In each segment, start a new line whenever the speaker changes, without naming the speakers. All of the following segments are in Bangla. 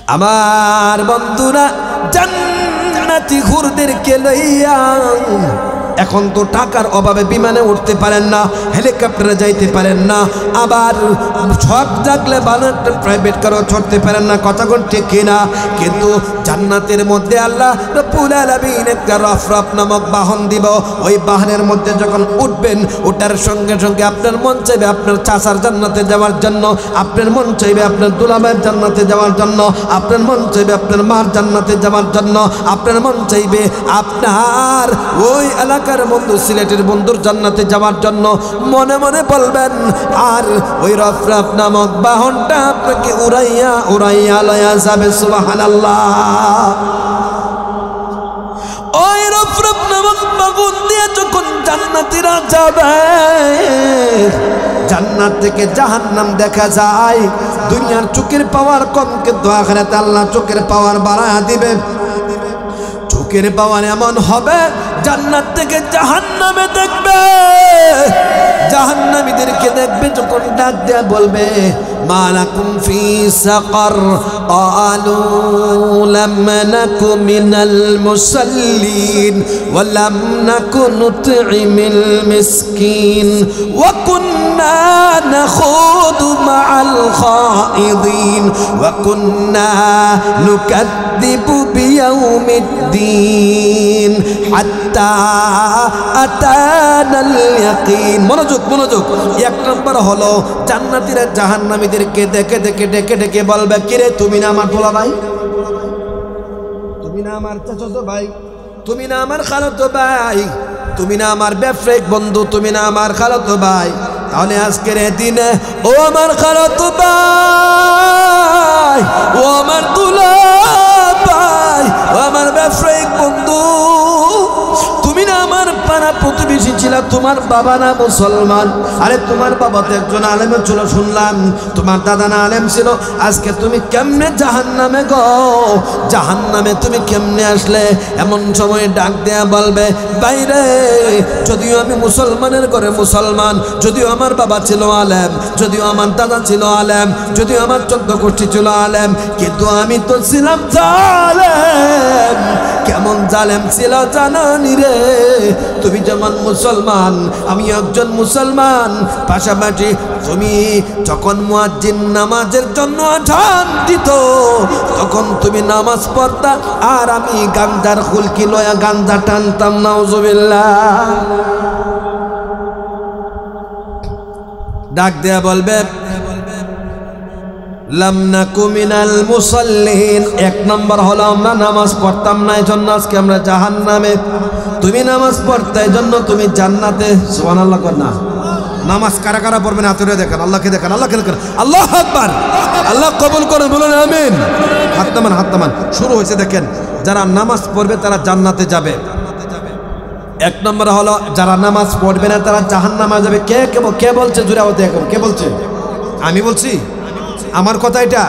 আমার বন্ধুরা জান্নাতি হুরদেরকে লইয়া এখন তো টাকার অভাবে বিমানে উঠতে পারেন না, হেলিকপ্টারে যাইতে পারেন না, আবার সব জাগলে ভালো একটা প্রাইভেট কারও চড়তে পারেন না, কথা কোন ঠিক কিনা? কিন্তু জান্নাতের মধ্যে আল্লাহ রব্বুল আলামিন একটা রফরফ নামক বাহন দিব। ওই বাহনের মধ্যে যখন উঠবেন, ওটার সঙ্গে সঙ্গে আপনার মন চাইবে আপনার চাচার জান্নাতে যাওয়ার জন্য, আপনার মন চাইবে আপনার দুলাভাইয়ের জান্নাতে যাওয়ার জন্য, আপনার মন চাইবে আপনার মার জান্নাতে যাওয়ার জন্য, আপনার মন চাইবে আপনার ওই এলাকার বন্ধু সিলেটের বন্ধুর জান্নাতে যাওয়ার জন্য। মনে মনে বলবেন, আর ওই রফরফ নামক বাহনটা আপনাকে উড়াইয়া উড়াইয়া লয়া যাবে। সুবহানাল্লাহ। ওই রফরফ নামক বাহন দিয়ে যখন জান্নাতীরা যাবে, জান্নাত থেকে জাহান্নাম দেখা যায়। দুনিয়ার চোখের পাওয়ার কম, কিন্তু আখিরাতে আল্লাহ চোখের পাওয়ার বাড়ায়া দিবে। চোখের পাওয়ার এমন হবে, জান্নাত থেকে জাহান্নামে দেখবে, জাহান্নামীদেরকে দেখবে, যখন ডাক দেয়া বলবে মালাকুম ফি সাকার ক্বালু লাম নাকু মিনাল মুসাল্লিন ওয়া লাম নাকু নুতঈমিল মিসকিন ওয়া কুন্না নাখুদু মাআল খাইদিন ওয়া কুন্না নুকাদ্দিবু বিয়াউমিদ্দিন হাত্তা আতানাল ইয়াকিন। মনোযোগ মনোযোগ। এক নম্বর হলো জান্নাতীরা জাহান্নামীদেরকে দেখে দেখে ডেকে ডেকে বলবে, কিরে তুমি না আমার পোলা ভাই, তুমি না আমার চাচাতো ভাই, তুমি না আমার খালাতো ভাই, তুমি না আমার ব্যবসায়িক বন্ধু, তুমি না আমার খালাতো ভাই, তাহলে আজকের দিনে ও আমার খালাতো ভাই, ও আমার দুলা ভাই, ও আমার ব্যবসায়িক বন্ধু, তুমি না আমার পাড়া প্রতিবেশী ছিল, তোমার বাবা না মুসলমান, আরে তোমার বাবা তো একজন আলেম ছিল শুনলাম, তোমার দাদা না আলেম ছিল, আজকে তুমি কেমনে জাহান্নামে গো, জাহান্নামে তুমি কেমনে আসলে? এমন সময় ডাক দেয়া বলবে, বাইরে যদিও আমি মুসলমানের ঘরে মুসলমান, যদিও আমার বাবা ছিল আলেম, যদিও আমার দাদা ছিল আলেম, যদিও আমার 14 গোষ্ঠী ছিল আলেম, কিন্তু আমি তো ছিলাম জালেম। কেমন জালেম ছিল জানানি রে? তুমি যেমন মুসলমান, আমি একজন মুসলমান, পাশাপাশি তুমি যখন মুয়াজ্জিন নামাজের জন্য আযান দিত, তখন তুমি নামাজ পড়তা, আর আমি গাঞ্জার খুলকি লয়া গাঞ্জা টানতাম। নাউজুবিল্লাহ। ডাক দেয়া বলবে লাম নাকু মিনাল মুসাল্লিন। এক নম্বর হলো আমরা নামাজ পড়তাম না, এজন্য আজকে আমরা জাহান্নামে। তুমি নামাজ পড়তে, এজন্য তুমি জান্নাতে। সুবহানাল্লাহ। কর না নামাজ কারা কারা পড়বেন? হাতুরে দেখেন, আল্লাহকে দেখেন, আল্লাহকে দেখেন। আল্লাহু আকবার। আল্লাহ কবুল করুন, বলুন আমিন। হাত নামান, হাত নামান। শুরু হয়েছে দেখেন। যারা নামাজ পড়বে তারা জান্নাতে যাবে। এক নম্বর হলো যারা নামাজ পড়বে না তারা জাহান্নামে যাবে। কে বলছে? জোরে আওয়াজ দিয়ে এখন কে বলছে? আমি বলছি, আমার কথা এটা।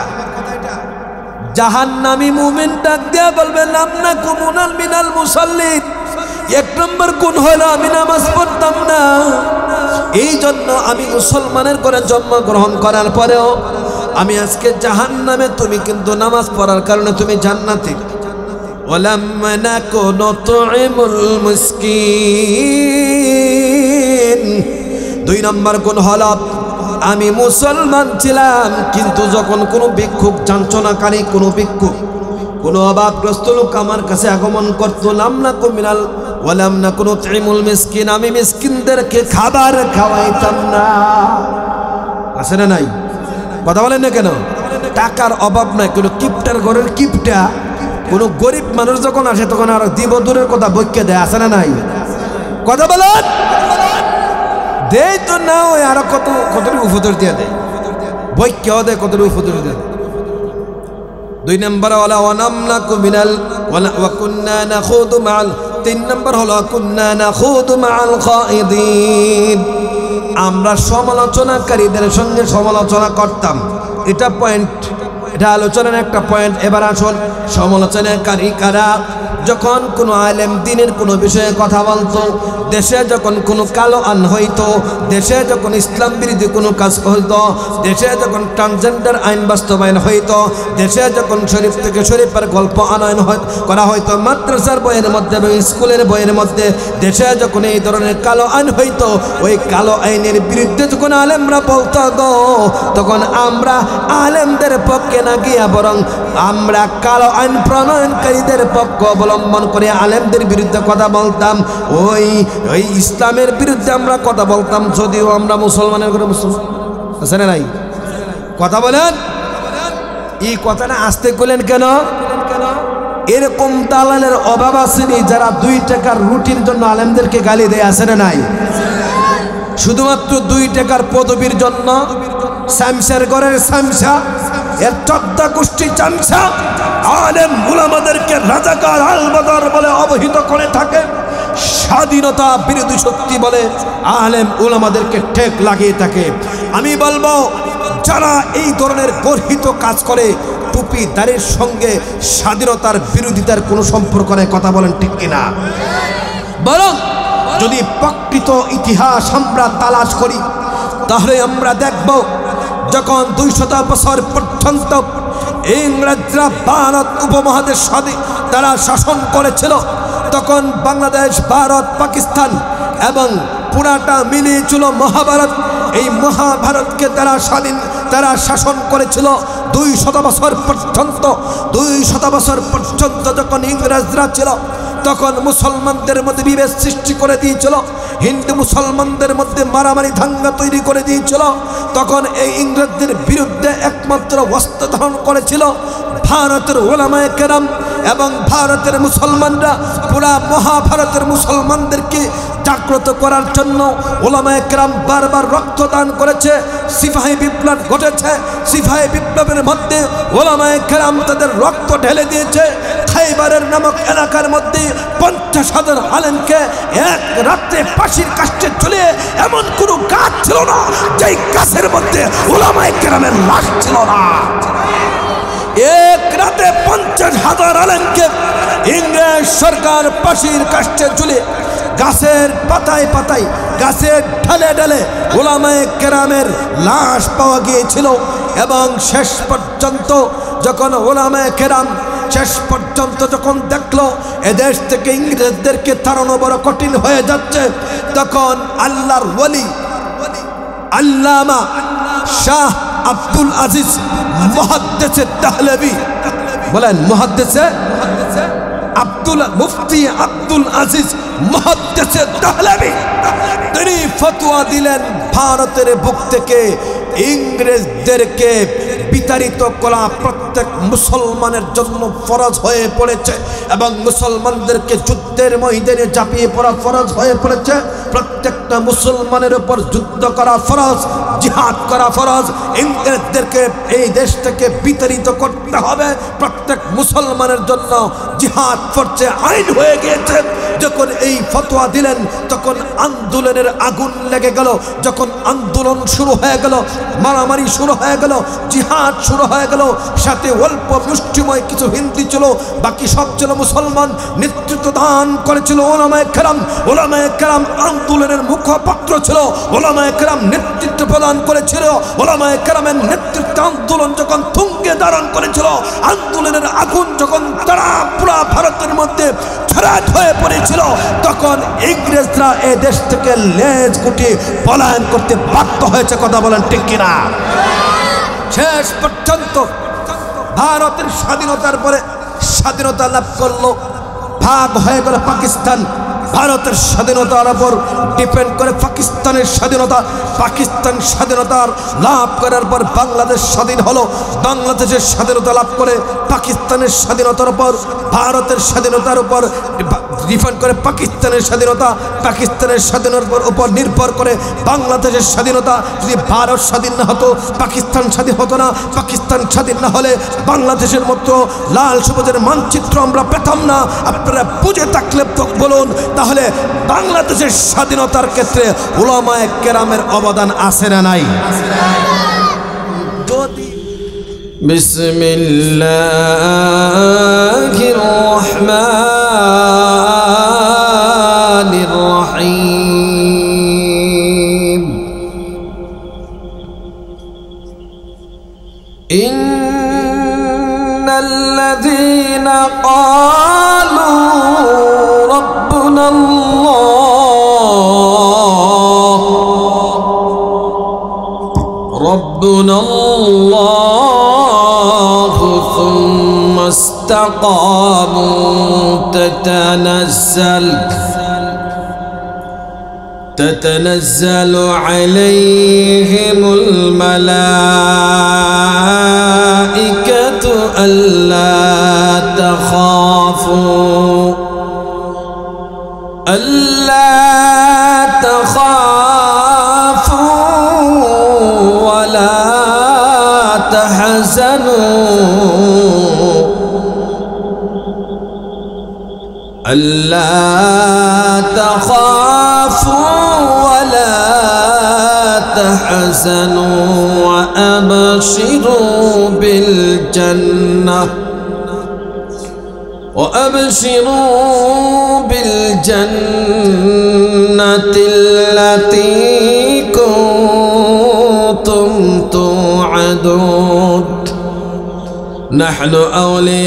জাহান্নামী মুমিন ডাক দেয়া বলবে লাম নাকু মিনাল মুসাল্লিন। এক নম্বর গুণ হলো আমি নামাজ পড়তাম না, এই জন্য আমি মুসলমানের ঘরে জন্মগ্রহণ করার পরেও আমি আজকে জাহান্নামে। তুমি কিন্তু নামাজ পড়ার কারণে তুমি জান্নাতি। ওয়ালাম নাকু নুতঈমুল মিসকিন। দুই নম্বর গুণ হলো আমি মুসলমান ছিলাম, কিন্তু যখন কোনো ভিক্ষুক, চাঞ্চনাকারী কোনো ভিক্ষুক, কোনো অভাবগ্রস্ত লোক আমার কাছে আগমন করতো, লাম নাকু মিনাল ওয়ালাম নাকু নুতঈমুল মিসকিন, আমি মিসকিনদেরকে খাবার খাওয়াইতাম না। আছে না নাই? কথা বলেন না কেন? টাকার অভাব নাই, কোনো কিপটার ঘরের কিপটা কোনো গরিব মানুষ যখন আসে তখন আর দিব দূরের কথা বইকে দেয়। আছে না নাই? কথা বলেন। দেয় তো না, ওই আরো কতটুকু উপদেশ দিয়ে দেয়, বই কেউ দেয় কতটুকু উপদেশ দেয়। দুই নম্বর হলো ওয়ানামনাকু মিনাল ওয়া কুন্না নাখুদু মাআল। তিন নম্বর হলো কুন্না নাখুদু মাআল খাইদিন। আমরা সমালোচনাকারীদের সঙ্গে সমালোচনা করতাম। এটা পয়েন্ট, এটা আলোচনার একটা পয়েন্ট। এবার আসুন সমালোচনাকারী কারা? যখন কোনো আলেম দিনের কোনো বিষয়ে কথা বলতো, দেশে যখন কোনো কালো আইন হইতো, দেশে যখন ইসলাম বিরোধী কোনো কাজ হইতো, দেশে যখন ট্রান্সজেন্ডার আইন বাস্তবায়ন হইতো, দেশে যখন শরীফ থেকে শরীফের গল্প আনয়ন করা হইতো মাদ্রাসার বইয়ের মধ্যে এবং স্কুলের বইয়ের মধ্যে, দেশে যখন এই ধরনের কালো আইন হইতো, ওই কালো আইনের বিরুদ্ধে যখন আলেমরা বলতো গো, তখন আমরা আলেমদের পক্ষে না গিয়া বরং আমরা কালো আইন প্রণয়নকারীদের পক্ষ অবলম্বন করে আলেমদের বিরুদ্ধে কথা বলতাম। ওই ইসলামের বিরুদ্ধে আমরা কথা বলতাম, যদিও আমরা মুসলমানের ঘরে মুসলমান আছে না নাই? কথা বলেন, এই কথাটা আসতে করলেন কেন? এরকম দালালের অভাব আসেনি যারা 2 টাকার রুটির জন্য আলেমদেরকে গালি দেয়, আছে না নাই? শুধুমাত্র 2 টাকার পদবীর জন্য শামসার ঘরের শামসা, এর 14 গোষ্ঠী চামচা আলেম উলামাদেরকে রাজাকার আলবদর বলে অবহিত করে থাকে, স্বাধীনতা বিরোধী শক্তি বলে আলেম উলামাদেরকে ঠেক লাগিয়ে থাকে। আমি বলবো, যারা এই ধরনের গর্হিত কাজ করে, টুপি দাড়ির সঙ্গে স্বাধীনতার বিরোধিতার কোনো সম্পর্ক নেই। কথা বলেন ঠিক কিনা? বরং যদি প্রকৃত ইতিহাস আমরা তালাশ করি, তাহলে আমরা দেখব যখন 200 বছর পর্যন্ত ইংরেজরা ভারত উপমহাদেশ তারা শাসন করেছিল, তখন বাংলাদেশ, ভারত, পাকিস্তান এবং পুরাটা মিলিয়েছিল মহাভারত। এই মহাভারতকে তারা শাসন করেছিল 200 বছর পর্যন্ত। 200 বছর পর্যন্ত যখন ইংরেজরা ছিল, তখন মুসলমানদের মধ্যে বিভেদ সৃষ্টি করে দিয়েছিল, হিন্দু মুসলমানদের মধ্যে মারামারি দাঙ্গা তৈরি করে দিয়েছিল। তখন এই ইংরেজদের বিরুদ্ধে একমাত্র অস্ত্র ধারণ করেছিল ভারতের ওলামায়ে কেরাম এবং ভারতের মুসলমানরা। পুরা মহাভারতের মুসলমানদেরকে জাগ্রত করার জন্য ওলামায়ে কেরাম বারবার রক্তদান করেছে। সিপাহী বিপ্লব ঘটেছে, সিপাহী বিপ্লবের মধ্যে ওলামায়ে কেরাম তাদের রক্ত ঢেলে দিয়েছে। খাইবারের নামক এলাকার মধ্যে 50,000 আলেমকে এক রাত্রে ফাঁসির কাস্টে ঝুলিয়ে এমন কোনো গাছ ছিল না যেই গাছের মধ্যে ওলামায়ে কেরামের লাশ ছিল না। এক রাতে 50,000 আলেমকে ইংরেজ সরকার ফাঁসির কাস্টে ঝুলিয়ে গাছের পাতায় পাতায়, গাছের ঢালে ঢালে ওলামায়ে কেরামের লাশ পাওয়া গিয়েছিল। এবং শেষ পর্যন্ত যখন ওলামায়ে কেরাম শেষ পর্যন্ত যখন দেখলো এদেশ থেকে ইংরেজদেরকে তাড়ানো বড় কঠিন হয়ে যাচ্ছে, তখন আল্লাহর ওলি আল্লামা শাহ আব্দুল আজিজ মুহাদ্দিসে দেহলভী, বলেন মুহাদ্দিসে মুফতি আব্দুল আজিজ মুহাদ্দিসে দেহলভী, তিনি ফতোয়া দিলেন ভারতের বুক থেকে ইংরেজদেরকে বিতাড়িত করা প্রত্যেক মুসলমানের জন্য ফরজ হয়ে পড়েছে এবং মুসলমানদেরকে যুদ্ধের ময়দানে ঝাঁপিয়ে পড়া ফরজ হয়ে পড়েছে। প্রত্যেকটা মুসলমানের উপর যুদ্ধ করা ফরজ, জিহাদ করা ফরজ। ইংরেজদেরকে এই দেশ থেকে বিতাড়িত করতে হবে, প্রত্যেক মুসলমানের জন্য জিহাদ ফরজে আইন হয়ে গিয়েছে। যখন এই ফতোয়া দিলেন, তখন আন্দোলনের আগুন লেগে গেল। যখন আন্দোলন শুরু হয়ে গেল, মারামারি শুরু হয়ে গেল, জিহাদ শুরু হয়ে গেল, সাথে অল্প মুষ্টিময় কিছু হিন্দু ছিল, বাকি সব ছিল মুসলমান। নেতৃত্ব দান করেছিল ওলামায়ে কেরাম। ওলামায়ে কেরাম আন্দোলনের মুখপাত্র ছিল, ওলামায়ে কেরাম নেতৃত্ব প্রদান করেছিল। ওলামায়ে কেরামের নেতৃত্বে আন্দোলন যখন তুঙ্গে ধারণ করেছিল, আন্দোলনের আগুন যখন তারা পুরা ভারতের মধ্যে ছড়াট হয়ে পড়েছিল, তখন ইংরেজরা এই দেশ থেকে লেজ গুটিয়ে পলায়ন করতে বাধ্য হয়েছে। কথা বলেন ঠিক কিনা? শেষ পর্যন্ত ভারতের স্বাধীনতার পরে স্বাধীনতা লাভ করলো, ভাগ হয়ে গেল পাকিস্তান। ভারতের স্বাধীনতার উপর ডিপেন্ড করে পাকিস্তানের স্বাধীনতা। পাকিস্তান স্বাধীনতার লাভ করার পর বাংলাদেশ স্বাধীন হলো। বাংলাদেশের স্বাধীনতা লাভ করে পাকিস্তানের স্বাধীনতার উপর, ভারতের স্বাধীনতার উপর ডিপেন্ড করে পাকিস্তানের স্বাধীনতা। পাকিস্তানের স্বাধীনতার উপর নির্ভর করে বাংলাদেশের স্বাধীনতা। যদি ভারত স্বাধীন না হতো, পাকিস্তান স্বাধীন হতো না। পাকিস্তান স্বাধীন না হলে বাংলাদেশের মতো লাল সবুজের মানচিত্র আমরা পেতাম না। আপনারা বুঝে থাকলে তো বলুন, তাহলে বাংলাদেশের স্বাধীনতার ক্ষেত্রে উলামায়ে কেরামের অবদান আছে না নাই? যদি বিসমিল্লাহির রহমানির الذين قالوا ربنا الله ربنا الله ثم استقاموا تتنزل عليهم الملائكة ألا تخافوا ولا تحزنوا ألا تخافوا ولا تحزنوا وأبشروا بالجنة التي كنتم توعدون نحن أولياؤكم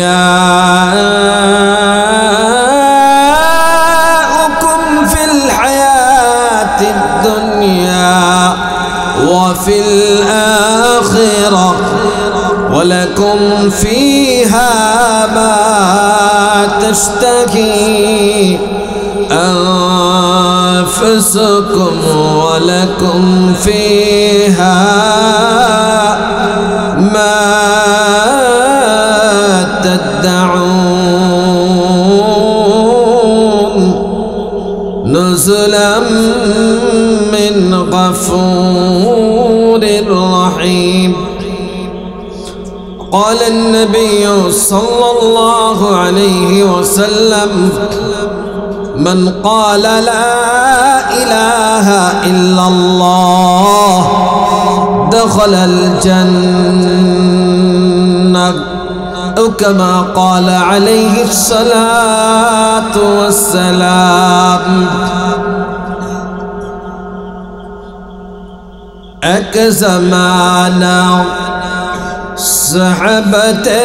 في الحياة الدنيا وفي الآخرة ولكم فيها ما تشتهي أنفسكم ولكم فيها ما تدعون نزلا من غفور رحيم. قال النبي صلى الله عليه وسلم من قال لا إله إلا الله دخل الجنة أو كما قال عليه الصلاة والسلام. एक ज़माना सहबते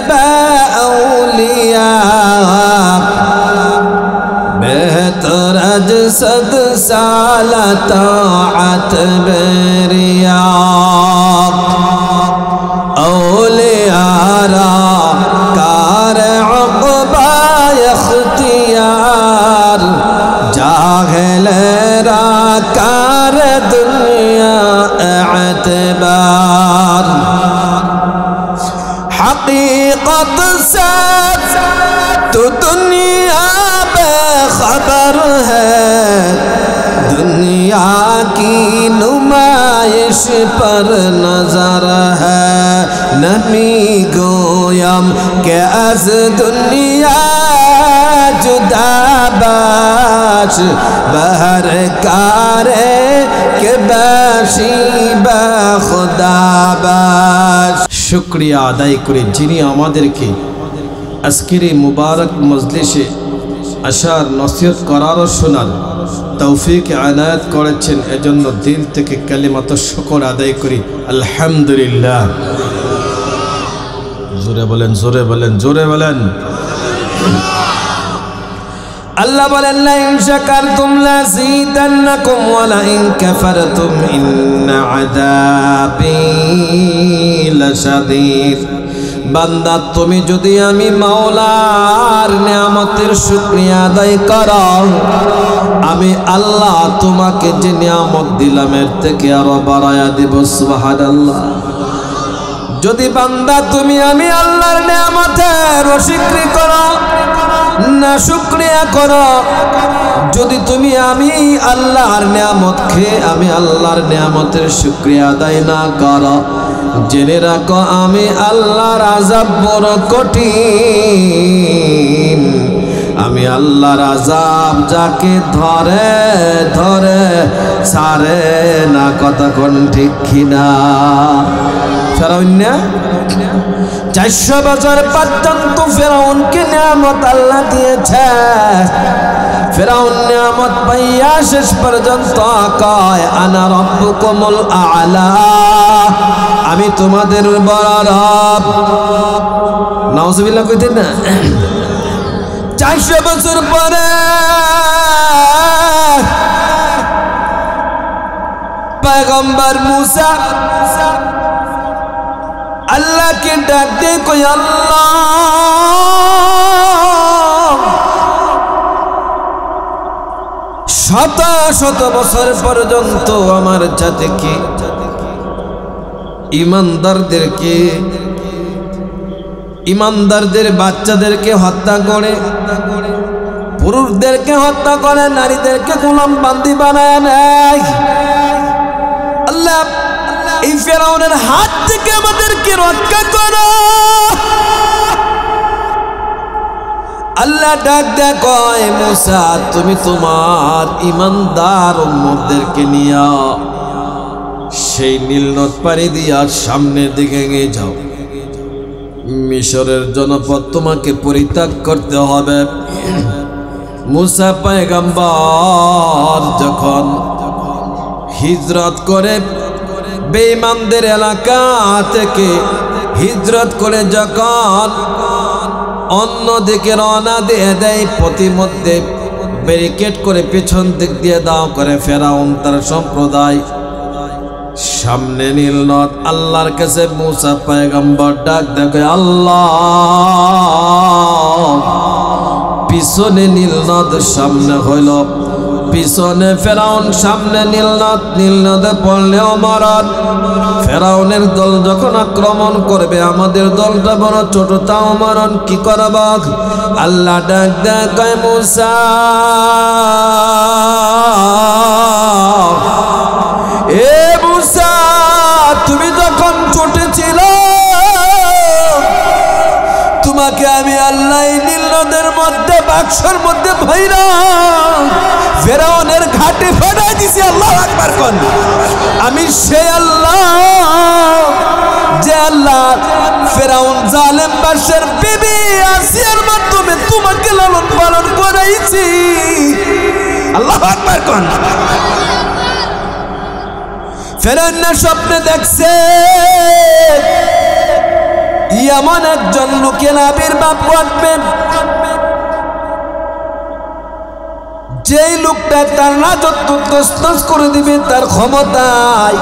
बाउलिया बेहतर सद साल ताअत बेरिया औलियारा कार अक़बा इख्तियार जाहिलरा कार दुनिया एतबार हकीकत से तो दुनिया बेखबर है दुनिया की नुमाइश पर नजर है नमी गोयम के अज दुनिया जुदा बाश बहर कारे के बाशी बखुदा बाश। शुक्रिया आदाय करे जिनी आमादेरके आजकेर এই मुबारक मजलिसे आसार नसीहत करार और शोनार तौफिक आनायत करेছেন एजন্য दिल থেকে কালিমাত শুকর আদায় করি আলহামদুলিল্লাহ। জোরে বলেন জোরে বলেন জোরে বলেন। अल्लाह बोलें लइन शकरतुम लज़ीदन्नकुम वलइन कफरतुम इन्न अज़ाबी लशदीद। बान्दा तुमी यदि आमी मौलार नियामतेर शुक्रिया आदाय करो आमी अल्लाह तुम्हें जे नियामत दिलाम एर थेके आरो बाड़ाया देब सुबहानाल्लाह। यदि बान्दा तुमी आमी अल्लाहर नियामतेर अस्वीकृति करो ना शुक्रिया करो यदि तुमी आमी अल्लाहर नियामत खेये आमी अल्लाहर नियामतेर शुक्रिया आदाय ना करो जेने राखो आमी अल्लाहर आजाब बड़ कठिन। आमी अल्लाहर आजाब जाके धरे धरे सारे ना कतक्षण ठीक किना। ফেরাউন 400 বছর পর্যন্ত ফেরাউনকে নিয়ামত আল্লাহ দিয়েছে। ফেরাউন নিয়ামত পাইয়া শেষ পর্যন্ত কয় আনা রব্বুকুমুল আ'লা, আমি তোমাদের বড় রব। নাউজুবিল্লাহ কইতেন না। 400 বছর পরে পয়গম্বর মুসা আল্লাহকে ডাক দিয়ে কই আল্লাহ শত শত বছর পর্যন্ত আমার জাতিকে ইমানদারদের বাচ্চাদেরকে হত্যা করে, পুরুষদেরকে হত্যা করে, নারীদেরকে গোলাম বান্দি বানায় নেয়। আল্লাহ এই ফেরাউনের হাত থেকে আমাদেরকে রক্ষা করো। আল্লাহ ডাক দেয় কয় মুসা তুমি তোমার ইমানদার উম্মতদেরকে নিয়া সেই নীল নদ পাড়ি দিয়া সামনের দিকে এগিয়ে যাও। মিশরের জনপদ তোমাকে পরিত্যাগ করতে হবে। মুসা পয়গম্বর যখন হিজরত করে বেঈমানদের এলাকা থেকে হিজরত করে যখন অন্যদিকে রওনা দিয়ে দেয়, প্রতিমধ্যে ব্যারিকেড করে পেছন দিক দিয়ে দাও করে ফেরাউন তার সম্প্রদায়। সামনে নীল নদ, আল্লাহর কাছে মুসা পয়গম্বর ডাক দেখে আল্লাহ পিছনে নীল নদ, সামনে হইল পিছনে ফেরাউন, সামনে নীল নদ, নীল নদে পড়লে অমরণ। ফেরাউনের দল যখন আক্রমণ করবে আমাদের দলটা বড় ছোট, তাও মরণ কি করব? আল্লাহ ডাক দেয় মুসা এ মুসা তুমি যখন ছোট ছিল তোমাকে আমি আল্লাহ নীল নদের মধ্যে বাক্সর মধ্যে ভৈরা ফেরাউনের ঘাটে ফাটাই দিছি। আল্লাহু আকবার কোন আমি সেই আল্লাহ যে আল্লাহ ফেরাউন জালেম বাদশার বিবি আসিয়ার মাধ্যমে তোমাকে লালন পালন করাইছি। আল্লাহু আকবার কোন ফেরাউন না স্বপ্নে দেখছে এমন একজন লোকের আবির্ভাব ঘটবে যেই লোকটা তার রাজত্ব তছনছ করে দিবে, তার ক্ষমতায়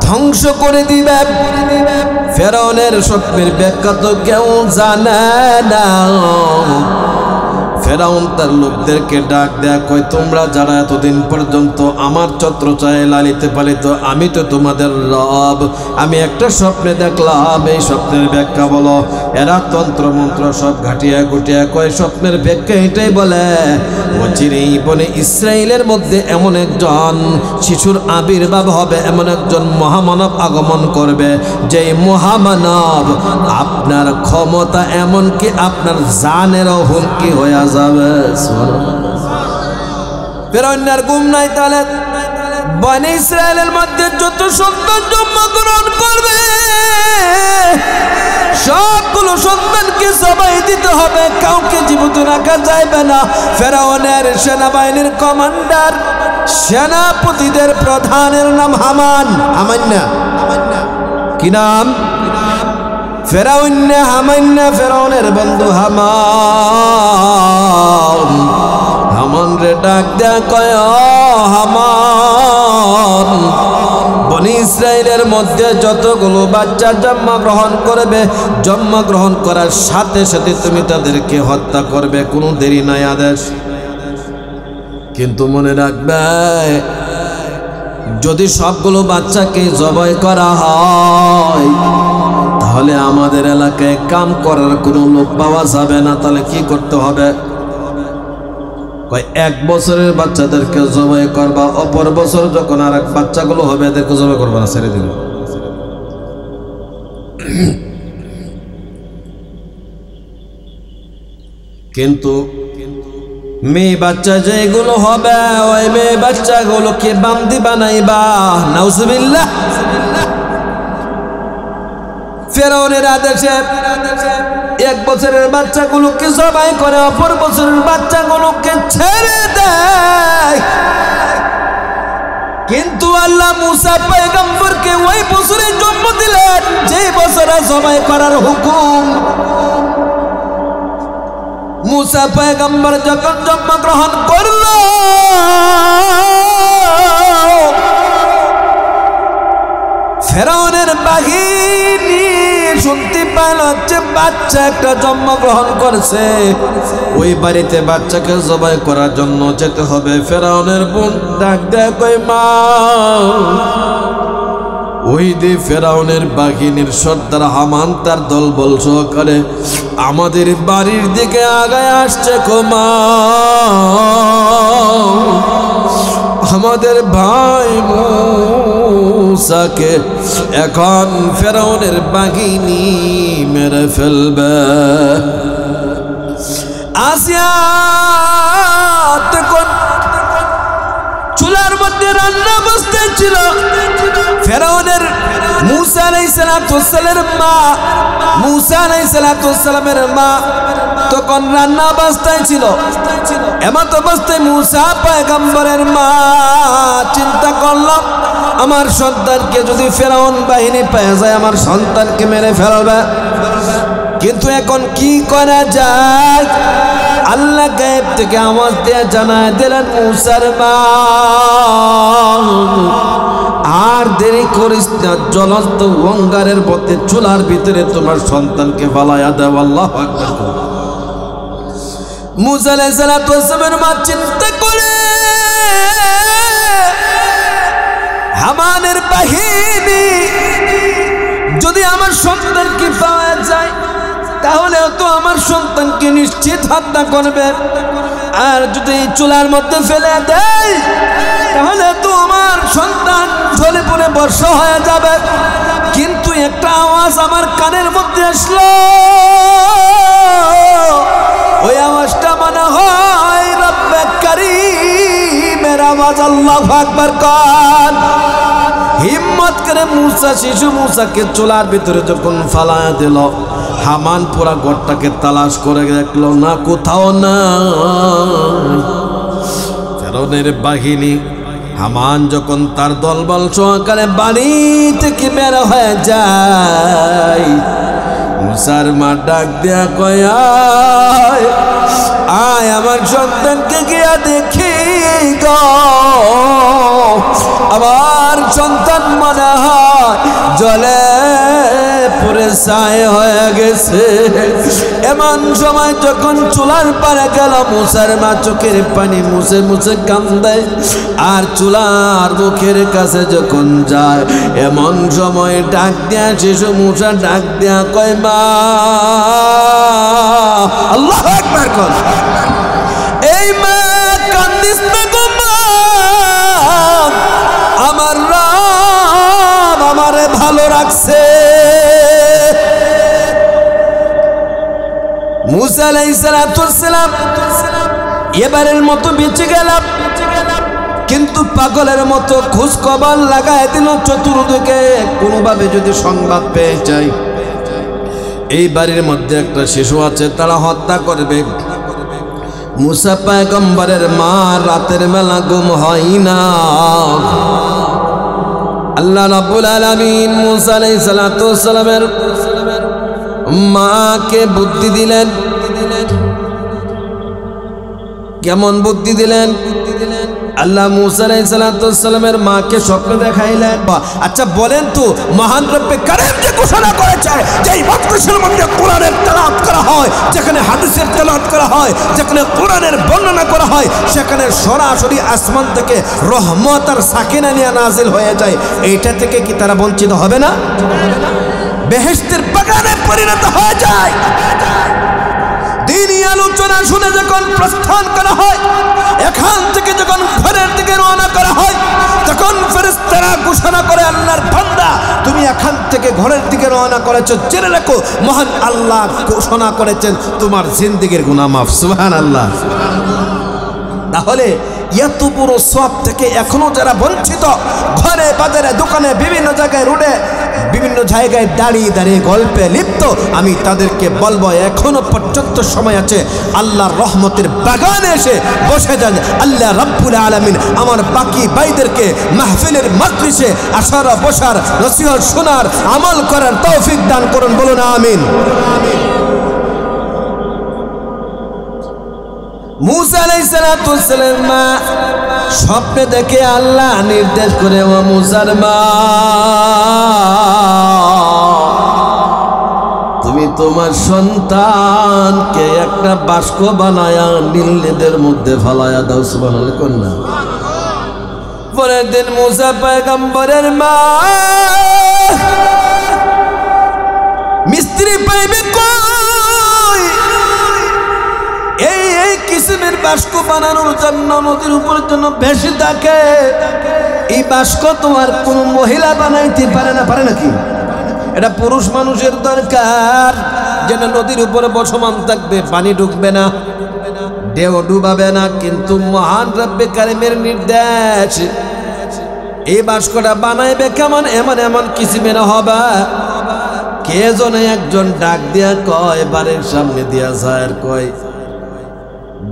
ধ্বংস করে দিবে। ফেরাউনের স্বপ্নের ব্যাখ্যা তো কেউ জানে না। ফেরাউন তার লোকদেরকে ডাক দেয়া কয় তোমরা যারা এতদিন পর্যন্ত আমার ছত্রছায়ায় লালিত পালিত, আমি তো তোমাদের রব। আমি একটা স্বপ্নে দেখলাম, এই স্বপ্নের ব্যাখ্যা বলো। এরা তন্ত্র মন্ত্র সব ঘাটিয়া ঘুটিয়া কয় স্বপ্নের ব্যাখ্যা এটাই বলে অচিরেই বনে ইসরায়েলের মধ্যে এমন একজন শিশুর আবির্ভাব হবে, এমন একজন মহামানব আগমন করবে, যেই মহামানব আপনার ক্ষমতা এমনকি আপনার জানেরও হুমকি হয়ে যাবে। ফেরাউনের ঘুম নাই, তাহলে বনে ইসরায়েলের মধ্যে যত সন্তান জন্মগ্রহণ করবে সবগুলো সন্তানকে সবাই দিতে হবে, কাউকে জীবিত রাখা যাবে না। ফেরাউনের সেনাবাহিনীর কমান্ডার, সেনাপতিদের প্রধানের নাম হামান। হামান না কি নাম? ফেরাউন না হামান না, ফেরাউনের বন্ধু হামান। হামান রে ডাক দেয়া কয় হামান বনি ইসরায়েলের মধ্যে যতগুলো বাচ্চা জন্মগ্রহণ করবে, জন্মগ্রহণ করার সাথে সাথে তুমি তাদেরকে হত্যা করবে, কোনো দেরি নাই আদেশ। কিন্তু মনে রাখবে যদি সবগুলো বাচ্চাকে জবাই করা হয় তাহলে আমাদের এলাকায় কাম করার কোনো লোক পাওয়া যাবে না। তাহলে কি করতে হবে? কয় 1 বছরের বাচ্চাদেরকে জবাই করবা, অপর বছর যখন আর এক বাচ্চাগুলো হবে এদেরকে জবাই করবা না, ছেড়ে দিবে। কিন্তু মেয়ে বাচ্চা যেগুলো হবে ওই মেয়ে বাচ্চাগুলোকে বান্দি বানাইবা। নাউজুবিল্লাহ। ফেরাউনের আদেশে এক বছরের বাচ্চাগুলোকে জবাই করে অপর বছরের বাচ্চাগুলোকে ছেড়ে দেয়। কিন্তু আল্লাহ মুসা পয়গম্বরকে ওই বছরে জন্ম দিলেন যে বছরে জবাই করার হুকুম। মুসা পয়গম্বর যখন জন্মগ্রহণ করল, ফেরাউনের বাহিনী শুনতে পাইল যে বাচ্চা একটা জন্মগ্রহণ করছে, ওই বাড়িতে বাচ্চাকে জবাই করার জন্য যেতে হবে। ফেরাউনের বোন ডাক দেয়, কই মা। ওই যে ফেরাউনের বাহিনীর সর্দার হামান তার দলবল সহকারে আমাদের বাড়ির দিকে আগায় আসছে। মা, আমাদের ভাই মুসাকে এখন ফেরাউনের বাহিনী মেরে ফেলবে। আসিয়া তখন চুলার মধ্যে রান্না বসতেছিল। ফেরাউনের মুসা আলাইহিস সালামের মা, মুসা আলাইহিস সালামের মা তখন রান্না অবস্থায় ছিল। এমত অবস্থায় মুসা পয়গম্বরের মা চিন্তা করলাম, আমার সন্তানকে যদি ফেরাউন বাহিনী পেয়ে যায় আমার সন্তানকে মেরে ফেলবে, কিন্তু এখন কি করা যায়? আল্লাহ গায়েব থেকে আওয়াজ দিয়ে জানায় দিলেন, মুসার মা আর দেরি করিস না, জ্বলন্ত অঙ্গারের পথে চুলার ভিতরে তোমার সন্তানকে ফালাইয়া দাও। আল্লাহু আকবার। মুসা আলাইহিস সালামের মা চিন্তা করে হামানের বাহিনী যদি আমার সন্তানকে পাওয়া যায় তাহলে তো আমার সন্তানকে নিশ্চিত হত্যা করবে, আর যদি চুলার মধ্যে ফেলে দেয় তাহলে তো আমার সন্তান ঝরে পড়ে বর্ষ হয়ে যাবে। কিন্তু একটা আওয়াজ আমার কানের মধ্যে আসলো, ওই আওয়াজটা মনে হয় রব্বে কারীমের আওয়াজ। আল্লাহু আকবার কর। হিম্মত করে মুসা শিশু মুসাকে চুলার ভিতরে যখন ফালায়া দিল, হামান পুরা ঘরটাকে তালাশ করে দেখলো না, কোথাও না। ফেরাউনের বাহিনী হামান যখন তার দলবল সহকারে বাড়ি থেকে বের হয়ে যায়, মুসার মা ডাক দেয়া কয়, আয় আমার সন্তানকে গিয়া দেখি গো, আমার সন্তান মনে হয় জলে পুরে ছাই হয়ে গেছে। এমন সময় যখন চুলার পারে গেল, মুসার মা চোখের পানি মুছে মুছে কান্দে, আর চুলার মুখের কাছে যখন যায় এমন সময় ডাক দেয়া শিশু মুসা ডাক দেয়া কয়, মা। আল্লাহু আকবার কর। এই মা কান্দিস না গো মা, আমার রব আমারে ভালো রাখছে। মুসা আলাইহিস সালাম এবারের মতো বেঁচে গেলাম, কিন্তু পাগলের মতো খোঁজ খবর লাগায় দিল চতুর্দিকে, কোনোভাবে যদি সংবাদ পেয়ে যায় এই বাড়ির মধ্যে একটা শিশু আছে তারা হত্যা করবে। মুসা পয়গম্বরের মা রাতের বেলা ঘুম হয় না। আল্লাহ রাব্বুল আলামিন মুসা আলাইহিস সালামের মাকে বুদ্ধি দিলেন। কেমন বুদ্ধি দিলেন? আল্লাহ মুসা আলাইহিস সালামের মাকে স্বপ্ন দেখাইলেন। আচ্ছা বলেন তো, মহান রব্বে কারীম যে ঘোষণা করেছে যে এই মজলিসের মধ্যে কোরআনের তেলাওয়াত করা হয়, যেখানে হাদিসের তেলাওয়াত করা হয়, যেখানে কোরআনের বর্ণনা করা হয়, সেখানে সরাসরি আসমান থেকে রহমত আর সাকিনা নিয়ে নাজিল হয়ে যায়। এইটা থেকে কি তারা বঞ্চিত হবে না? বেহেশতের বাগানে পরিণত হয়ে যায়। দিনই আলোচনা শুনে যখন প্রস্থান করা হয়, এখান থেকে যখন ঘরের দিকে রওনা করা হয়, তখন ফেরেশতারা ঘোষণা করে, আল্লাহর বান্দা তুমি এখান থেকে ঘরের দিকে রওনা করেছো, জেনে রাখো মহান আল্লাহ ঘোষণা করেছেন তোমার জিন্দেগীর গুনাহ মাফ। সুবহানাল্লাহ। তাহলে এত বড় সওয়াব থেকে এখনো যারা বঞ্চিত, ঘরে বাজারে দোকানে বিভিন্ন জায়গায় রোডে বিভিন্ন জায়গায় দাঁড়িয়ে দাঁড়িয়ে গল্পে লিপ্ত, আমি তাদেরকে বলবো এখনো পর্যন্ত সময় আছে। আল্লাহর রহমতের বাগানে এসে বসে যান। আল্লাহ রাব্বুল আলামিন আমার বাকি ভাইদেরকে মাহফিলের মাজলিসে আসার বসার নসিহত শোনার আমল করার তৌফিক দান করুন, বলুন আমিন। মুসা আলাইহিস সালাতু ওয়াস সালাম মা স্বপ্নে দেখে আল্লাহ নির্দেশ করে, ও মুসার মা, তুমি তোমার সন্তানকে একটা বাস্ক বানায়া নীল নদের মধ্যে ফালায়া দাও। সুবহানাল্লাহ কন্যা। পরের দিন মুসা পয়গম্বরের মা মিস্ত্রি পাইবে কই? এই কিসিমের বাস্ক বানানোর জন্য নদীর উপরের জন্য বেশি থাকে। এই বাস্ক তোমার কোন মহিলা বানাইতে পারে না, পারে নাকি? এটা পুরুষ মানুষের দরকার, যেন নদীর উপরে বসমান থাকবে, পানি ঢুকবে না, ঢেউ ডুবাবে না। কিন্তু মহান রব্বে কারিমের নির্দেশ, এই বাস্কটা বানাইবে কেমন? এমন এমন কিসিমের হবে। কে জনে একজন ডাক দিয়া কয়, বাড়ির সামনে দিয়া যায় আর কয়,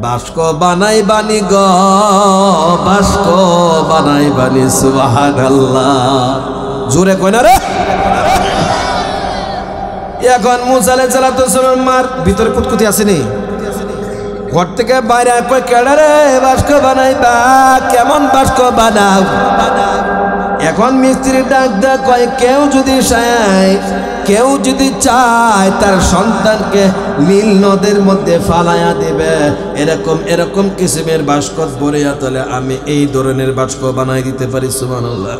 বাস্ক বানাই বানি গ, বাস্ক বানাই বানি। সুবহানাল্লাহ, জোরে কয় না রে। এখন মুসা আলাইহিস সালাতু ওয়াস সালাম মার ভিতরে কুতকুতি আসেনি, ঘর থেকে বাইরে কয়, কেডা রে বাস্ক বানাইবা? কেমন বাস্ক বানাও? এখন মিস্ত্রি ডাক দেয় কয়, কেউ যদি চায় তার সন্তানকে নীল নদের মধ্যে ফালাইয়া দিবে, এরকম কিসিমের বাস্ক বরিয়া, তাহলে আমি এই ধরনের বাস্ক বানাই দিতে পারি। সুবহানাল্লাহ।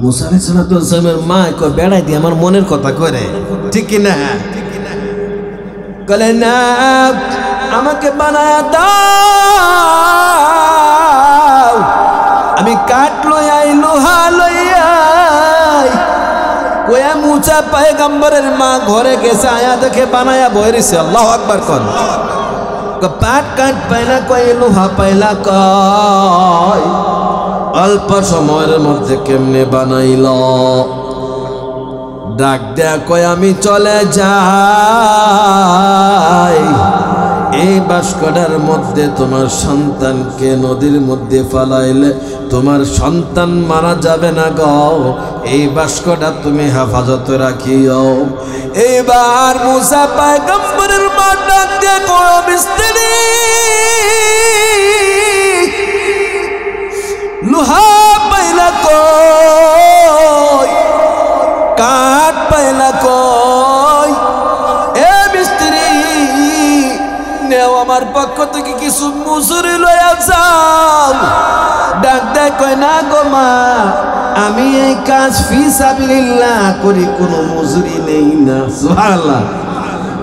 মুসা আলাইহিস সালাতু ওয়াস সালামের মা কয়, বেড়াই দিয়ে আমার মনের কথা করে, ঠিক কি না? কলে না, আমাকে বানায়া দাও, আমি কাঠ লইয়াই, লোহা লইয়াই। কয়া মুসা পয়গম্বরের মা ঘরে গেছে, আয়া দেখে বানায়া বইরিছে। আল্লাহু আকবার কোন। পাট কাঠ পাইলা কয়, লোহা পাইলা কয়, অল্প সময়ের মধ্যে কেমনে বানাইল? ডাক দেয়া কয়, আমি চলে যাই, এই বাস্কটার মধ্যে তোমার সন্তানকে নদীর মধ্যে ফালাইলে তোমার সন্তান মারা যাবে না গো, এই বাস্কটা তুমি হেফাজতে রাখিও। এইবার মুসা পয়গম্বরের মা ডাক দিয়ে কয়, মিস্ত্রি, লোহা পাইলা কই? কাঠ পাইলা কই? এ মিস্ত্রি, নেও আমার পক্ষ থেকে কিছু মজুরি লইয়া যাও। ডাক দেয় কয়, না গো মা, আমি এই কাজ ফি সাবিলিল্লাহ করি, কোনো মজুরি নেই না। সুবহানাল্লাহ।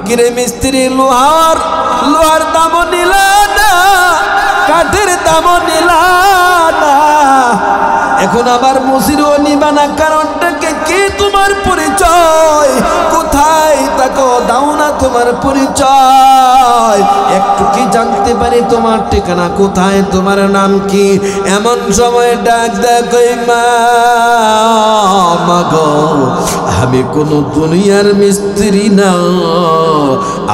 কিরে মিস্ত্রি, লোহার দামও নিলা না, কাঠের দামও নিলা না, এখন আবার মজুরিও নিবা না, কারণটাকে কি? তোমার পরিচয় কোথায়? তাকে দাও না তোমার পরিচয়, একটু কি জানতে পারি তোমার ঠিকানা কোথায়, তোমার নাম কি? এমন সময় ডাক দেয় কই, মা গো, আমি কোন দুনিয়ার মিস্ত্রি না,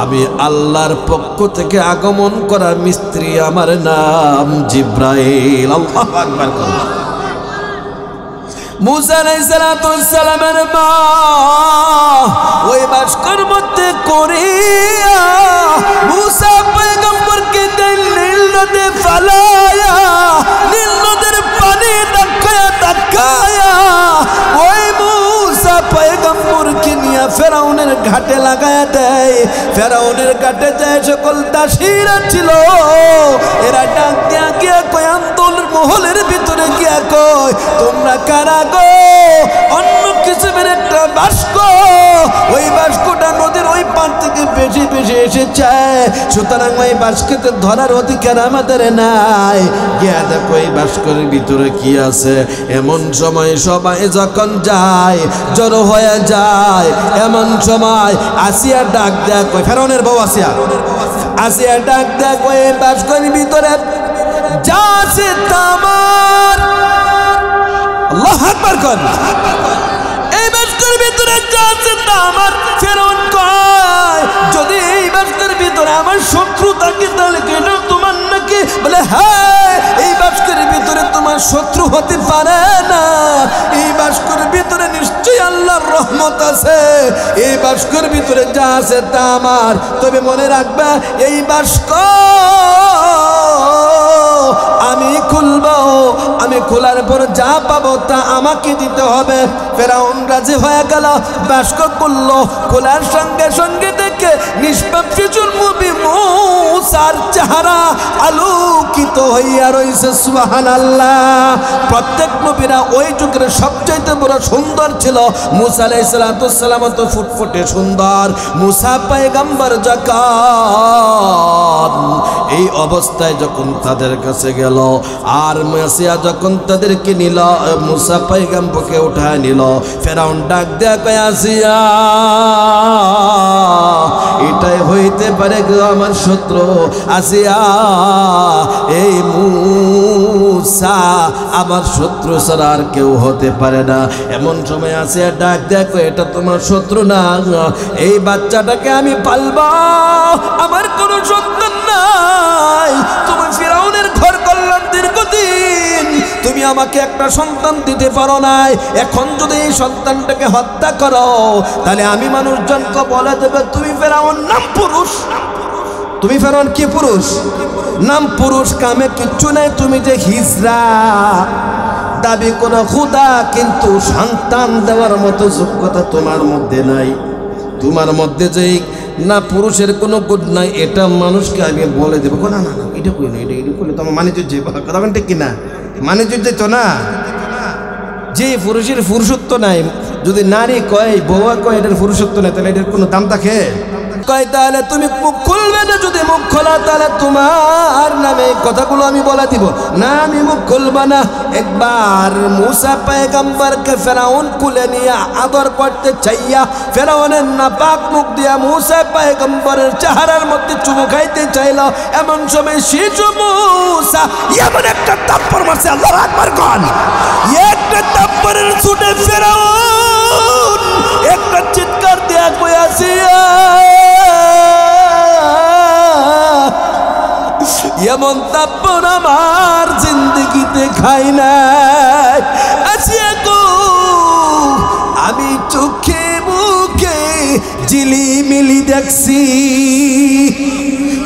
আমি আল্লাহর পক্ষ থেকে আগমন করা মিস্ত্রি, আমার নাম জিব্রাইল। আল্লাহু আকবার। মুসা আলাইহিস সালাতু ওয়াস সালামের মা ওই বাস্কর মধ্যে করিয়া মুসা পয়গম্বরকে নীল নদে ফালায়া, নীল নদের পানি তাকায়া ওই মুসা পয়গম্বরকে নিয়ে ফেরাউনের ঘাটে লাগায়া দেয়। ফেরাউনের ঘাটে যায় সকল দাসীরা ছিল, এরা ডাক দিয়া গিয়া কয়, আন্দোলন মহলের ভিতরে গিয়া কয়, তোমরা কারা গো? অন্য কিসিমের একটা বাস্ক, ওই বাস্কটা নদীর ওই পার থেকে বেশি বেশি এসেছে, সুতরাং ওই বাস্ককে ধরার অধিকার আমাদের নাই। গিয়া দেখো এই বাস্কের ভিতরে কি আছে। এমন সময় সবাই যখন যায়, জড়ো হয়ে যায়, এমন সময় আসিয়া ডাক দেয় কয়, ফেরাউনের বউ আসিয়া ডাক দেয় কয়, এই বাস্কের ভিতরে যা আছে তা আমার। আল্লাহু আকবার কর। এই বাস্কের ভিতরে যা আছে তা আমার। ফেরাউন কয় যদি এই বাস্কের ভিতরে আমার শত্রু থাকে তাহলে কেন তোমার নাকি? বলে হ্যাঁ, এই বাস্কের ভিতরে তোমার শত্রু হতে পারে না। এই বাস্কের ভিতরে নিশ্চয়ই আল্লাহর রহমত আছে। এই বাস্কের ভিতরে যা আছে তা আমার। তবে মনে রাখবা এই বাস্ক আমি খুলবো, আমি খোলার পর যা পাবো তা আমাকে দিতে হবে। ফেরাউন রাজি হয়ে গেল, বাস্ক খুললো। খোলার সঙ্গে সঙ্গে দেখে নিষ্পাপ শিশুর নবী মূসার চেহারা আলোকিত হইয়া রইছে। সুবহানাল্লাহ। প্রত্যেক নবীরা ওই যুগের সবচাইতে বড় সুন্দর ছিল। মূসা আলাইহিস সালাম তো ফুটফুটে সুন্দর। মূসা পয়গম্বর যখন এই অবস্থায় যখন তাদের কাছে গেল, আর মেসিয়া যখন তাদেরকে নিল, মূসা পয়গম্বরকে উঠায় নিল, ফেরাউন ডাক দেয়া কয় আসিয়া এটাই হইতে পারে গো আমার শত্রু। আসিয়া এই মূসা আমার শত্রু ছাড়া আর কেউ হতে পারে না। এমন সময় আসিয়া ডাক দেয়া কয় এটা তোমার শত্রু না, এই বাচ্চাটাকে আমি পালবো, আমার কোনো সন্তান নাই। তুমি ফিরাউনের ঘর করলাম দীর্ঘদিন, তুমি আমাকে একটা সন্তান দিতে পারো নাই। এখন যদি এই সন্তানটাকে হত্যা করো তাহলে আমি মানুষজনকে বলে দেবে তুমি ফেরাউন নাম পুরুষ। তুমি ফেরাউন কি পুরুষ? নাম পুরুষ, কামে কিচ্ছু নাই। তুমি যে হিজড়া, দাবি কোনো খুদা, কিন্তু সন্তান দেওয়ার মতো যোগ্যতা তোমার মধ্যে নাই। তোমার মধ্যে যে না পুরুষের কোনো গুণ নাই, এটা মানুষকে আমি বলে দেবো। না না না, এটা কই না, এটা করলে তোমার মানে যে কথা ঠিক কিনা, মানে যেত না। যে পুরুষের পুরুষত্ব নাই, যদি নারী কয় বউয়া কয় এটার পুরুষত্ব নাই, তাহলে এটার কোনো দাম থাকে? কয় তাহলে তুমি মুখ খুলবে না। যদি মুখ খোলা তাহলে তোমার নামে কথাগুলো আমি বলে দিব। না, আমি মুখ খুলব না। একবার মূসা পয়গম্বরকে ফেরাউন কুলে নিয়ে আদর করতে চাইয়া ফেরাউনের নাপাক মুখ দিয়া মূসা পয়গম্বরের চেহারার মধ্যে চুমু খাইতে চাইল। এমন সময় শিশু মূসা এমন একটা থাপ্পড় মারছে, আল্লাহু আকবার কোন। একটা থাপ্পড়ের ছুটে ফেরাউন একটা চিৎকার দিয়া কই আসিয়া এমন থাপ্পড় আমার জিন্দগিতে খাই নাই। আসিয়া গো, আমি চোখে মুখে জিলিমিলি দেখছি।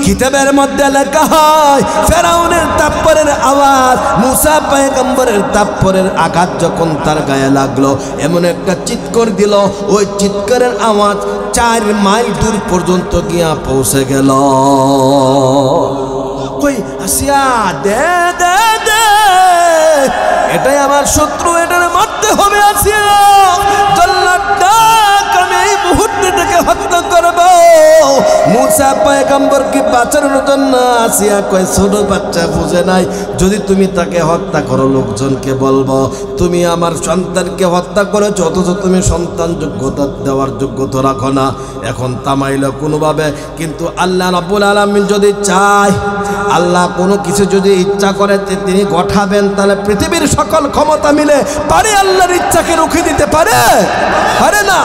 কিতাবের মধ্যে লেখা হয় ফেরাউনের থাপ্পড়ের আওয়াজ, মূসা পয়গম্বরের থাপ্পড়ের আঘাত যখন তার গায়ে লাগলো, এমন একটা চিৎকার দিল, ওই চিৎকারের আওয়াজ 4 মাইল দূর পর্যন্ত গিয়া পৌঁছে গেল। কই আসিয়া দে দে দে, এটাই আমার শত্রু, এটার মারতে হবে। আসিয়া জল্লাদ ডাক, আমি এই মুহূর্তে থেকে হত্যা করব। মূসা পয়গম্বরকে বাঁচানোর জন্য আসিয়া কয় ছোট বাচ্চা বুঝে নাই, যদি তুমি তাকে হত্যা করো লোকজনকে বলবো তুমি আমার সন্তানকে হত্যা করেছো, অথচ তুমি সন্তান যোগ্যতা দেওয়ার যোগ্যতা রাখো না। এখন তামাইল কোনোভাবে, কিন্তু আল্লাহ রাব্বুল আলামিন যদি চায়, আল্লাহ কোনো কিছু যদি ইচ্ছা করে তিনি ঘটাবেন, তাহলে পৃথিবীর সকল ক্ষমতা মিলে পারে আল্লাহর ইচ্ছাকে রুখে দিতে পারে? পারে না।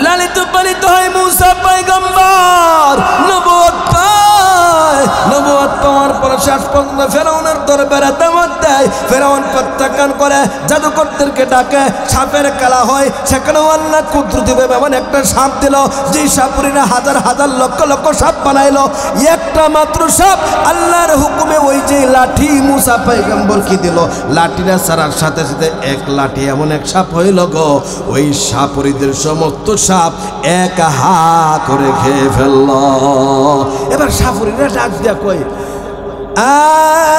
লালিত পালিত হয় মূসা পয়গম্বর, নবুয়ত পায়। নবুয়ত পাওয়ার পর শেষ পর্যন্ত ফেরাউনের দরবারে দাওয়াত দেয়। ফেরাউন প্রত্যাখ্যান করে, জাদুকরদেরকে ডাকে, সাপের খেলা হয়। সেখানেও আল্লাহ কুদরতিভাবে এমন একটা সাপ দিল, যে সাপুরিরা হাজার হাজার লক্ষ লক্ষ সাপ বানাইলো। একটা মাত্র সাপ আল্লাহর হুকুমে ওই যে লাঠি মূসা পয়গম্বরকে দিল, লাঠিটা ছাড়ার সাথে সাথে এক লাঠি এমন এক সাপ হইল গো, ওই সাপুরিদের সমস্ত সাপ এক হা করে খেয়ে ফেলল। এবার সাপুরিরা ডাক দিয়া কই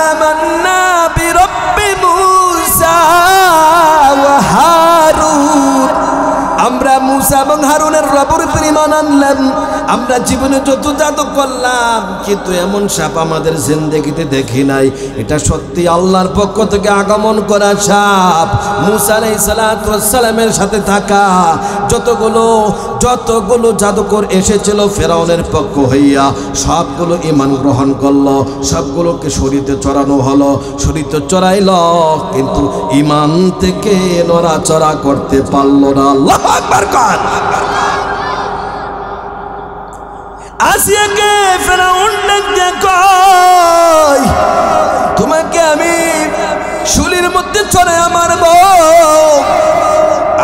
আমান্না বিরব্বি মূসা ওয়া হারুন, আমরা মুসা এবং হারুনের রবের উপর ঈমান আনলাম, আমরা জীবনে যত জাদু করলাম, কিন্তু এমন সাপ আমাদের জিন্দেগিতে দেখি নাই। এটা সত্যি আল্লাহর পক্ষ থেকে আগমন করা সাপ। মুসা আলাইহিস সালাতু ওয়াস সালামের সাথে থাকা যতগুলো জাদুকর এসেছিল ফেরাউনের পক্ষ হইয়া, সবগুলো ঈমান গ্রহণ করলো, সবগুলোকে শরীরে চড়ানো হলো, শরীরে চড়াইল, কিন্তু ঈমান থেকে নড়াচড়া করতে পারলো না। আল্লাহু আকবার কর। আসিয়াকে ফেরাউন দেখো, তোমাকে আমি শুলির মধ্যে চড়াইয়া মারবো।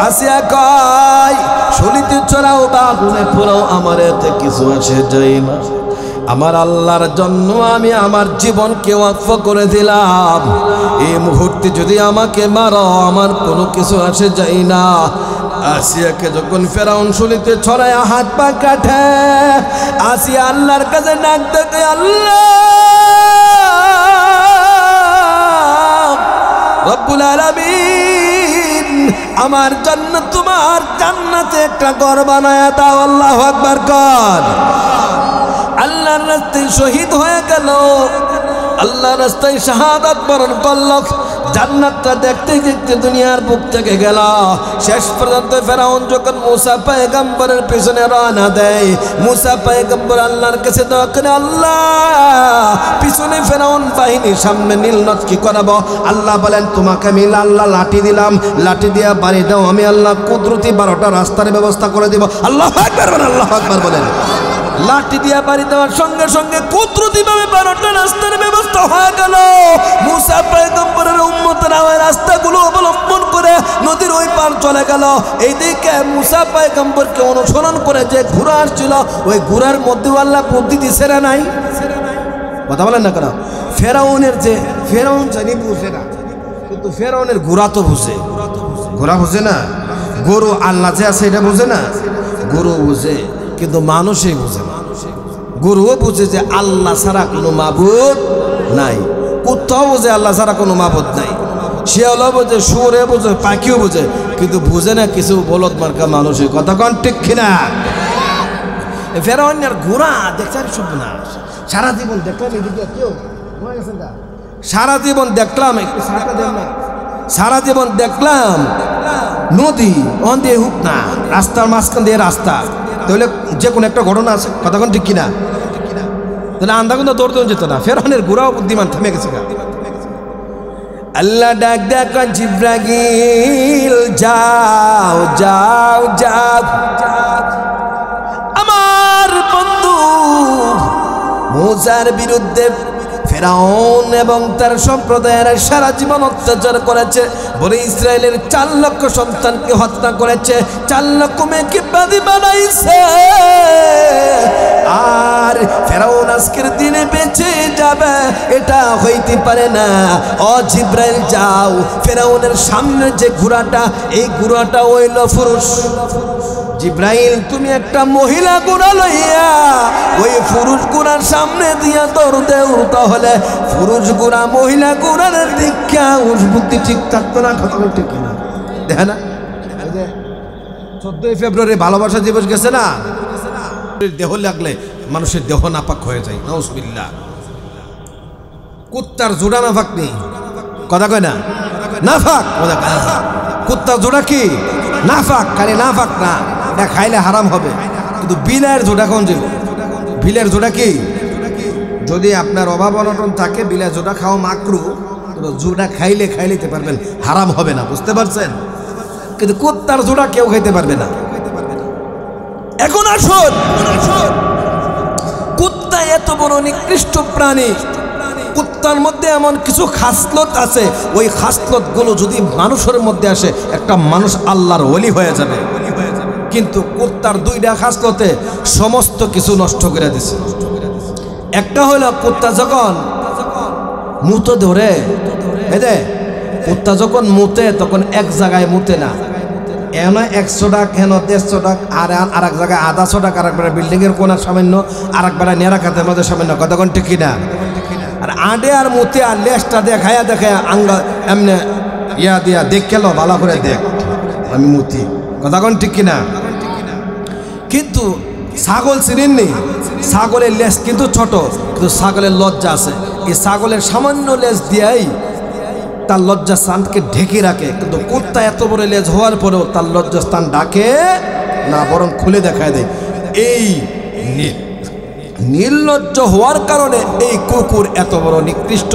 আসিয়া কয়, শুলিতে চড়াও বা আগুনে পোড়াও, আমার এতে কিছু আসে যায় না। আমার আল্লাহর জন্য আমি আমার জীবনকে ওয়াকফ করে দিলাম। এই মুহূর্তে যদি আমাকে মারো, আমার কোনো কিছু আসে যায় না। আসিয়াকে যখন ফেরাউন শুলিতে ছড়ায় হাত পা কাটে, আসিয়া আল্লাহর কাছে ডাক দেয়, আল্লাহ রব্বুল আলামিন, আমার জন্য তোমার জান্নাতে একটা ঘর বানায়া দাও। আল্লাহু আকবার কর। আল্লাহর রাস্তায় শহীদ হয়ে গেল, আল্লাহর রাস্তায় শাহাদাত বরণ করল। জান্নাতটা দেখতে দেখতে দুনিয়ার বুক থেকে গেল। শেষ পর্যন্ত ফেরাউন যখন মুসা পয়গম্বরের পিছনে রওনা দেয়, মুসা পয়গম্বর আল্লাহর কাছে দোয়া করে, আল্লাহ পিছনে ফেরাউন বাহিনী, সামনে নীলনদ কি করাবো? আল্লাহ বলেন, তোমাকে আমি আল্লাহ লাঠি দিলাম, লাঠি দিয়া বাড়ি দাও, আমি আল্লাহ কুদরতি 12টা রাস্তার ব্যবস্থা করে দিব। আল্লাহু আকবার বলেন, আল্লাহু আকবার বলেন। লাঠি দিয়া বাড়ি দেওয়ার সঙ্গে সঙ্গে কুদরতিভাবে 12টা রাস্তার ব্যবস্থা হয়ে গেল। মুসা পয়গম্বরের উম্মতেরা ওই রাস্তাগুলো অবলম্বন করে নদীর ওই পার চলে গেল। এইদিকে মুসা পয়গম্বরকে অনুসরণ করে যে ঘোড়া আসছিল, ওই ঘোড়ার মধ্যে আল্লাহ বুদ্ধি দিছে না নাই? কথা বলেন না কেন? ফেরাউন জানি বুঝে না, কিন্তু ফেরাউনের ঘোড়া তো বুঝে। ঘোড়া বুঝে না? গরু আল্লাহ যে আছে এটা বুঝে না? গরু বুঝে, কিন্তু মানুষই বুঝে না। গরুও বুঝে যে আল্লাহ ছাড়া কোনো মাবুদ নাই, কুত্তাও বুঝে আল্লাহ ছাড়া কোনো মাবুদ নাই, শিয়ালও বুঝে, শুয়োরে বুঝে, পাখিও বুঝে, কিন্তু বুঝে না কিছু বলদ মার্কা মানুষের কথা। কোন ঠিক কিনা? ফেরাউনের ঘোড়া দেখতে সব না, সারা জীবন দেখলাম এদিকে কেউ সারা জীবন দেখলাম, সারা জীবন দেখলাম নদী ওখান দিয়ে হুক না, রাস্তার মাঝখান দিয়ে রাস্তা, তাহলে যে কোনো একটা ঘটনা আছে। কতক্ষণ ঠিক কিনা? তাহলে আন্দা কিন্তু দৌড় দৌড় যেত না। ফেরাউনের ঘোড়াও বুদ্ধিমান, থেমে গেছে। আল্লাহ ডাক দেখ, জিব্রাইল যাও যাও যাও, আমার বন্ধু মুসার বিরুদ্ধে ফেরাউন এবং তার সম্প্রদায়ের সারা জীবন অত্যাচার করেছে। বলে ইসরায়েলের 4 লক্ষ সন্তানকে হত্যা করেছে, 4 লক্ষ মেয়েকে বাদী বানাইছে। আর ফেরাউন আজকের দিনে বেঁচে যাবে এটা হইতে পারে না। ও জিব্রাইল যাও, ফেরাউনের সামনে যে ঘোড়াটা, এই ঘোড়াটা হইল পুরুষ। জিব্রাইল তুমি একটা মহিলা ঘোড়া লইয়া ওই পুরুষ ঘোড়ার সামনে দিয়া দৌড় দেও, তাহলে পুরুষ ঘোড়া মহিলা ঘোড়ার দীক্ষা বুদ্ধি ঠিক থাকতো না। কথা ঠিক না? দেখে না 14 ফেব্রুয়ারি ভালোবাসা দিবস গেছে না? দেহ লাগলে মানুষের দেহ নাপাক হয়ে যায়। নাউজুবিল্লাহ। কুত্তার জোড়া নাফাক নেই, কথা কয় না? নাফাক। কুত্তার জোড়া কি নাফাক? খালি নাফাক না, এটা খাইলে হারাম হবে। কিন্তু বিলাইয়ের জোড়া কোন যে? বিলের জোড়া কি? যদি আপনার অভাব অনটন থাকে, বিলের জোড়া খাওয়া মাকরু, জোড়া খাইলে খাইলেতে পারবেন, হারাম হবে না। বুঝতে পারছেন? কিন্তু কুত্তার জোড়া কেউ খাইতে পারবে না। এখন আসুন, কুত্তা এত বড় নিকৃষ্ট প্রাণী, কুত্তার মধ্যে এমন কিছু খাসলত আছে, ওই খাসলত গুলো যদি মানুষের মধ্যে আসে, একটা মানুষ আল্লাহর ওলি হয়ে যাবে। কিন্তু কুত্তার 2টা খাসলতে সমস্ত কিছু নষ্ট করে দিছে। একটা হলো কুত্তা যখন মুতো ধরে, কুত্তা যখন মুতে তখন এক জায়গায় মুতে না, এন 100 টাকা, হেন 150 টাকা, আর এক জায়গায় 150 টাকা, আর একবার বিল্ডিং এর কোনার সামান্য, আর একবার নেড়া খাতের মধ্যে সামান্য। কতক্ষণ ঠিক কিনা? আর আডে আর মুতে আর লেজটা দেখায়া দেখায় আঙ্গা এমনি ইয়া দিয়া দেখ গেল, ভালো করে দেখ আমি মুতি, কথা কোন ঠিক কিনা? কিন্তু ছাগল চিনেননি? ছাগলের লেজ কিন্তু ছোট, কিন্তু ছাগলের লজ্জা আছে। এই ছাগলের সামান্য লেজ দিয়েই তার লজ্জা স্থানকে ঢেকে রাখে, কিন্তু কুত্তা এত বড় লেজ হওয়ার পরেও তার লজ্জা স্থান ঢাকে না, বরং খুলে দেখায় দেয়। এই নির্লজ্জ হওয়ার কারণে এই কুকুর এত বড় নিকৃষ্ট,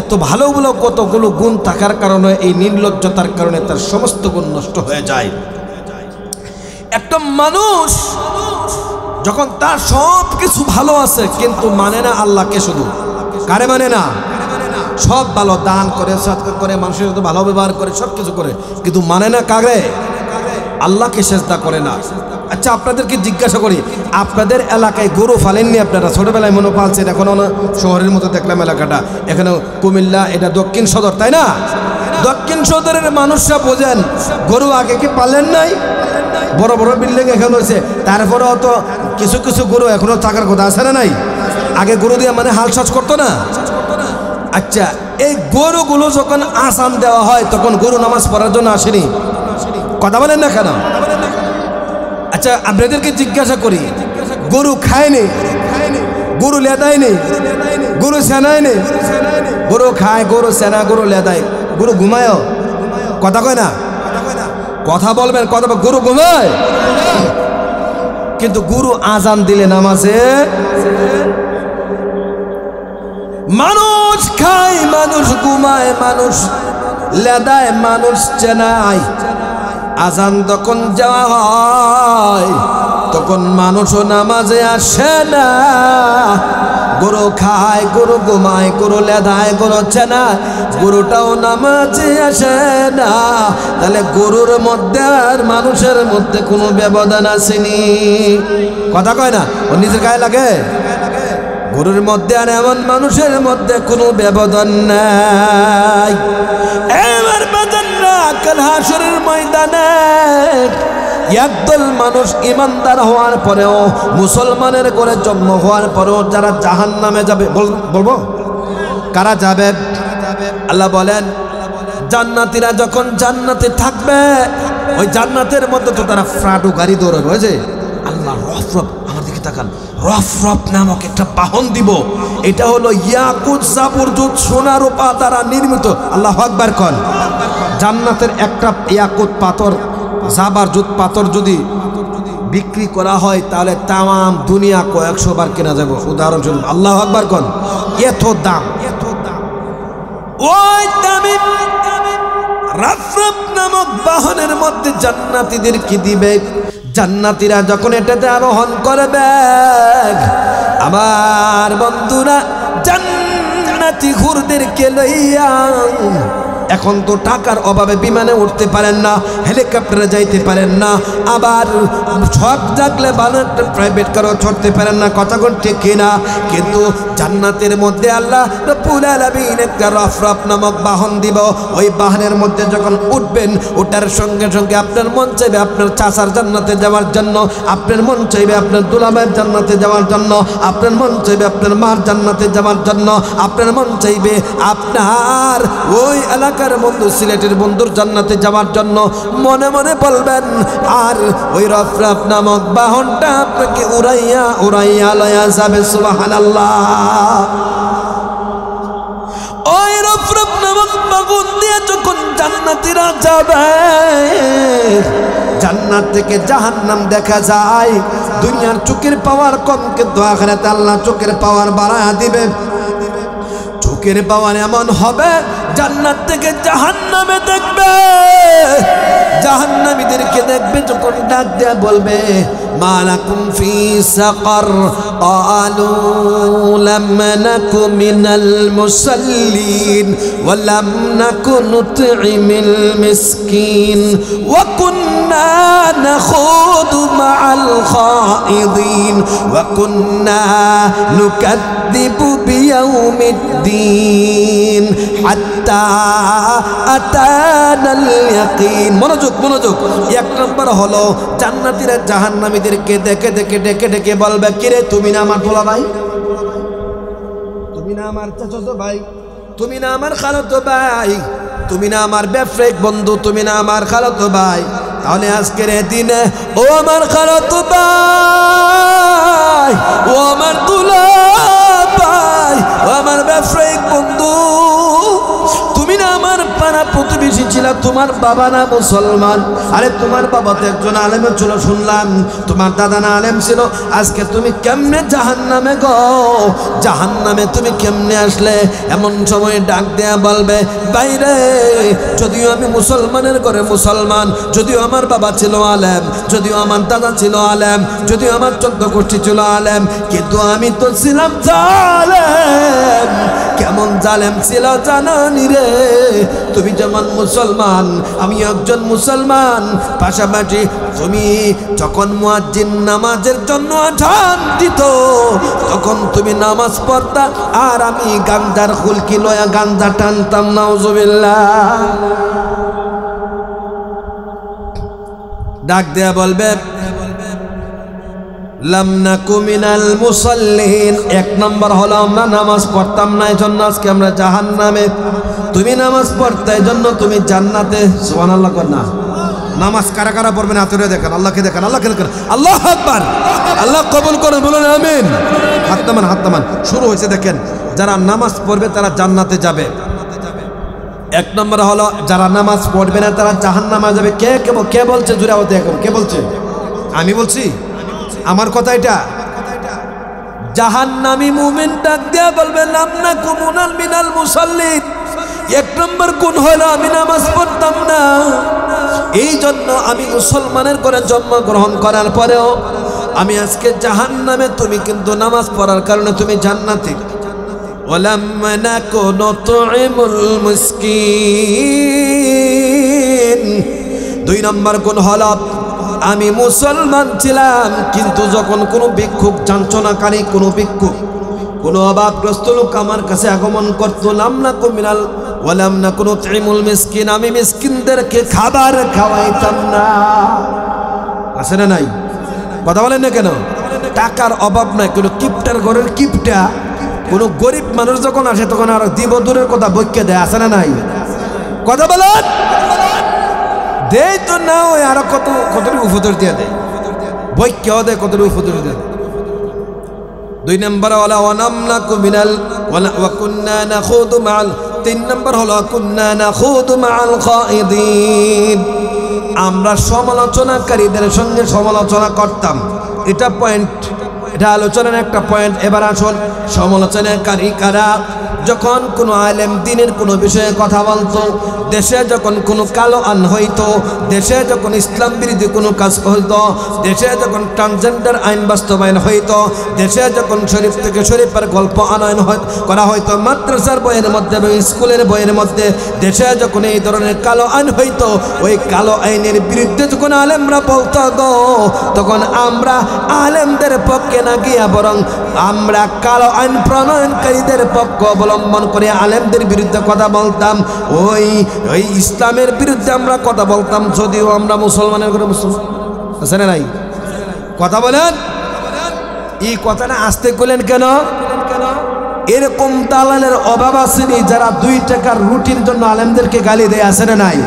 এত ভালো ভালো কতগুলো গুণ থাকার কারণে এই নির্লজ্জতার কারণে তার সমস্ত গুণ নষ্ট হয়ে যায়। একটা মানুষ যখন তার সব কিছু ভালো আছে কিন্তু মানে না আল্লাহকে, শুধু কারে মানে না? সব ভালো, দান করে, সৎকার করে, মানুষের সাথে ভালো ব্যবহার করে, সব কিছু করে, কিন্তু মানে না কারে? আল্লাহকে সেজদা করে না। আচ্ছা, আপনাদেরকে জিজ্ঞাসা করি, আপনাদের এলাকায় গরু ফালেননি আপনারা? ছোটবেলায় মনে পালছেন, এখন শহরের মতো দেখলাম এলাকাটা, এখানে কুমিল্লা, এটা দক্ষিণ সদর, তাই না? দক্ষিণ সদরের মানুষরা বোঝেন গরু আগে কি পালেন নাই? বড় বড় বিল্ডিং এখানে হয়েছে, তারপরেও তো কিছু কিছু গরু এখনো থাকার কথা আছে না নাই? আগে গরু দিয়ে মানে হাল চাষ করতো না। আচ্ছা, এই গরুগুলো যখন আসান দেওয়া হয় তখন গরু নামাজ পড়ার জন্য আসেনি? কথা বলেন না কেন? আচ্ছা, আপনাদেরকে জিজ্ঞাসা করি, গরু খায়নি? গরু লেদায়নি? গরু সেনায়নি? গরু খায়, গরু সেনা, গরু লেদায়, গরু ঘুমায়? কথা কয় না? কথা বলবেন, কথা বল। গরু ঘুমায়, কিন্তু গরু আজান দিলে নামাজে। মানুষ খায়, মানুষ ঘুমায়, মানুষ লেদায়, মানুষ চেনায়, আজান তখন যাওয়া হয় তখন মানুষও নামাজে আসে না। গরু খায়, গরু ঘুমায়, গরু লেদায়, গরু চেনায়, গরুটাও নামাজে আসে না। তাহলে গরুর মধ্যে আর মানুষের মধ্যে কোনো ব্যবধান আসেনি? কথা কয় না? ও নিজের গায়ে লাগে? গরুর মধ্যে আর এমন মানুষের মধ্যে কোনো ব্যবধান নাই। এবার বাজানরা, কাল হাসরের ময়দানে একদল মানুষ ইমানদার হওয়ার পরেও, মুসলমানের করে জন্ম হওয়ার পরেও যারা জাহান্নামে যাবে, বলবো কারা যাবে? আল্লাহ বলেন, জান্নাতীরা যখন জান্নাতে থাকবে, ওই জান্নাতের মধ্যে তো তারা ফ্রাডু গাড়ি দৌড়াবে, বুঝে? আল্লাহ রফ রফ, আমার দিকে তাকান, রফ রফ নামক একটা বাহন দিব। এটা হলো ইয়াকুত জাবরজুত সোনা রূপা দ্বারা নির্মিত। আল্লাহু আকবার কন। জান্নাতের একটা ইয়াকুত পাথর, জাবরজুত পাথর যদি বিক্রি করা হয় তাহলে তাম দুনিয়া কয়েকশো বার কেনা যাবে। উদাহরণস্বরূপ, আল্লাহু আকবার কন। এত দাম। ওই দামি রফ রফ নামক বাহনের মধ্যে জান্নাতীদের কি দিবে? জান্নাতীরা যখন এটাতে আরোহণ করবে, আমার বন্ধুরা, জান্নাতি হুরদেরকে লইয়া, এখন তো টাকার অভাবে বিমানে উঠতে পারেন না, হেলিকপ্টারে যাইতে পারেন না, আবার ছক জাগলে ভালো একটা প্রাইভেট কারও ছড়তে পারেন না। কথা কোন ঠিক কিনা? কিন্তু জান্নাতের মধ্যে আল্লাহ রব্বুল আলামিন একটা রফ রফ নামক বাহন দিব। ওই বাহনের মধ্যে যখন উঠবেন, ওটার সঙ্গে সঙ্গে আপনার মন চাইবে আপনার চাচার জান্নাতে যাওয়ার জন্য, আপনার মন চাইবে আপনার দুলাভাইয়ের জান্নাতে যাওয়ার জন্য, আপনার মন চাইবে আপনার মার জান্নাতে যাওয়ার জন্য, আপনার মন চাইবে আপনার ওই এলাকার বন্ধু, সিলেটের বন্ধুর জান্নাতে যাওয়ার জন্য। মনে মনে বলবেন, আর ওই রফ রফ নামক বাহনটা আপনাকে উড়াইয়া উড়াইয়া লয়া যাবে। সুবহানাল্লাহ। ওই রফ রফ নামক বাহন দিয়ে যখন জান্নাতীরা যাবে, জান্নাত থেকে জাহান্নাম দেখা যায়। দুনিয়ার চোখের পাওয়ার কম, কিন্তু আখিরাতে আল্লাহ চোখের পাওয়ার বাড়ায় দিবে। চোখের পাওয়ার এমন হবে, জান্নাত থেকে জাহান্নামে দেখবে, জাহান্নামীদেরকে দেখবে, যখন ডাক দেয়া বলবে, মা লাকুম ফি সাকার, ক্বালু লাম নাকু মিনাল মুসাল্লিন ওয়া লাম নাকু নুতঈমিল মিসকিন ওয়া কুন্না নাখুদু মাআল খাইদিন ওয়া কুন্না নুকাদ্দিবু বিয়াউমিদ্দিন হাত্তা আতানাল ইয়াকিন। মনোযোগ মনোযোগ। এক নম্বর হলো, জান্নাতীরা জাহান্নামীদেরকে দেখে দেখে ডেকে ডেকে বলবে, কিরে তুমি না আমার পোলা ভাই, তুমি না আমার চাচাতো ভাই, তুমি না আমার খালাতো ভাই, তুমি না আমার ব্যবসায়িক বন্ধু, তুমি না আমার খালাতো ভাই, তাহলে আজকের এই দিনে ও আমার খালাতো ভাই, ও আমার দুলা ভাই, ও আমার ব্যবসায়িক বন্ধু, তুমি না আমার পাড়া প্রতিবেশী ছিল, তোমার বাবা না মুসলমান, আরে তোমার বাবা তো একজন আলেম ছিল শুনলাম, তোমার দাদা না আলেম ছিল, আজকে তুমি কেমনে জাহান্নামে গো, জাহান্নামে তুমি কেমনে আসলে? এমন সময় ডাক দেয়া বলবে, বাইরে যদিও আমি মুসলমানের ঘরে মুসলমান, যদিও আমার বাবা ছিল আলেম, যদিও আমার দাদা ছিল আলেম, যদিও আমার 14 গোষ্ঠী ছিল আলেম, কিন্তু আমি তো ছিলাম জালেম। কেমন জালেম ছিল জানানি রে? তুমি যেমন মুসলমান, আমি একজন মুসলমান, পাশাপাশি তুমি যখন মুয়াজ্জিন নামাজের জন্য আজান দিত তখন তুমি নামাজ পড়তা, আর আমি গাঞ্জার খুলকি লয়া গাঞ্জা টানতাম। নাউজুবিল্লাহ। ডাক দেয়া বলবে, লাম নাকু মিনাল মুসাল্লিন। 1 নম্বর হলো আমরা নামাজ পড়তাম না, এজন্য আজকে আমরা জাহান্নামে। তুমি নামাজ পড়তে, এজন্য তুমি জান্নাতে। সুবহানাল্লাহ কর না। নামাজ কারা কারা পড়বেন হাত তুলে দেখেন, আল্লাহকে দেখেন, আল্লাহকে দেখেন। আল্লাহু আকবার। আল্লাহ কবুল করেন, বলুন আমিন। হাত নামান, হাত নামান। শুরু হয়েছে দেখেন, যারা নামাজ পড়বে তারা জান্নাতে যাবে। 1 নম্বর হলো যারা নামাজ পড়বে না তারা জাহান্নামে যাবে। কে বলছে? জুড়ে হতে এখন কে বলছে? আমি বলছি, আমার কথা এটা। জাহান্নামী মুমিন ডাক দিয়া বলবে, লাম নাকু মিনাল মুসাল্লিন। 1 নম্বর গুণ হলো আমি নামাজ পড়তাম না, এই জন্য আমি মুসলমানের ঘরে জন্মগ্রহণ করার পরেও আমি আজকে জাহান্নামে। তুমি কিন্তু নামাজ পড়ার কারণে তুমি জান্নাতি। ওয়ালাম নাকু নুতঈমুল মিসকিন। 2 নম্বর গুণ হলো আমি মুসলমান ছিলাম, কিন্তু যখন কোনো ভিক্ষুক, চাঞ্চনাকারী কোনো ভিক্ষুক, কোনো অভাবগ্রস্ত লোক আমার কাছে আগমন করতো, লাম নাকু মিনাল ওয়ালাম নাকু নুতঈমুল মিসকিন, আমি মিসকিনদেরকে খাবার খাওয়াইতাম না। আছে না নাই? কথা বলেন না কেন? টাকার অভাব নাই, কোনো কিপটার ঘরের কিপটা কোনো গরিব মানুষ যখন আসে তখন আর দিব দূরের কথা বইকে দেয়। আছে না নাই? কথা বলেন। দেয় তো না, ওই আরো কত উপদর দিয়ে দেয়, বই কেউ দেয়, কত উপদর দিয়ে দেয়। 2 নম্বর হলো ওয়ানামনাকু মিনাল ওয়া কুন্না নাখুদু মাআল। 3 নম্বর হলো কুন্না নাখুদু মাআল খাইদিন। আমরা সমালোচনাকারীদের সঙ্গে সমালোচনা করতাম। এটা পয়েন্ট, এটা আলোচনার একটা পয়েন্ট। এবার আসুন, সমালোচনাকারী কারা? যখন কোনো আলেম দ্বীনের কোনো বিষয়ে কথা বলতো, দেশে যখন কোনো কালো আইন হইতো, দেশে যখন ইসলাম বিরোধী কোনো কাজ হইতো, দেশে যখন ট্রান্সজেন্ডার আইন বাস্তবায়ন হইতো, দেশে যখন শরীফ থেকে শরীফের গল্প আনয়ন করা হইতো মাদ্রাসার বইয়ের মধ্যে এবং স্কুলের বইয়ের মধ্যে, দেশে যখন এই ধরনের কালো আইন হইতো, ওই কালো আইনের বিরুদ্ধে যখন আলেমরা বলতো গো, তখন আমরা আলেমদের পক্ষে না গিয়া বরং আমরা কালো আইন প্রণয়নকারীদের পক্ষ অবলম্বন করে আলেমদের বিরুদ্ধে কথা বলতাম। ওই ইসলামের বিরুদ্ধে আমরা কথা বলতাম, যদিও আমরা মুসলমানের ঘরে মুসলমান। আছে না নাই? কথা বলেন। এই কথাটা আসতে করলেন কেন? এরকম দালালের অভাব আসেনি যারা 2 টাকার রুটির জন্য আলেমদেরকে গালি দেয়। আছে না নাই?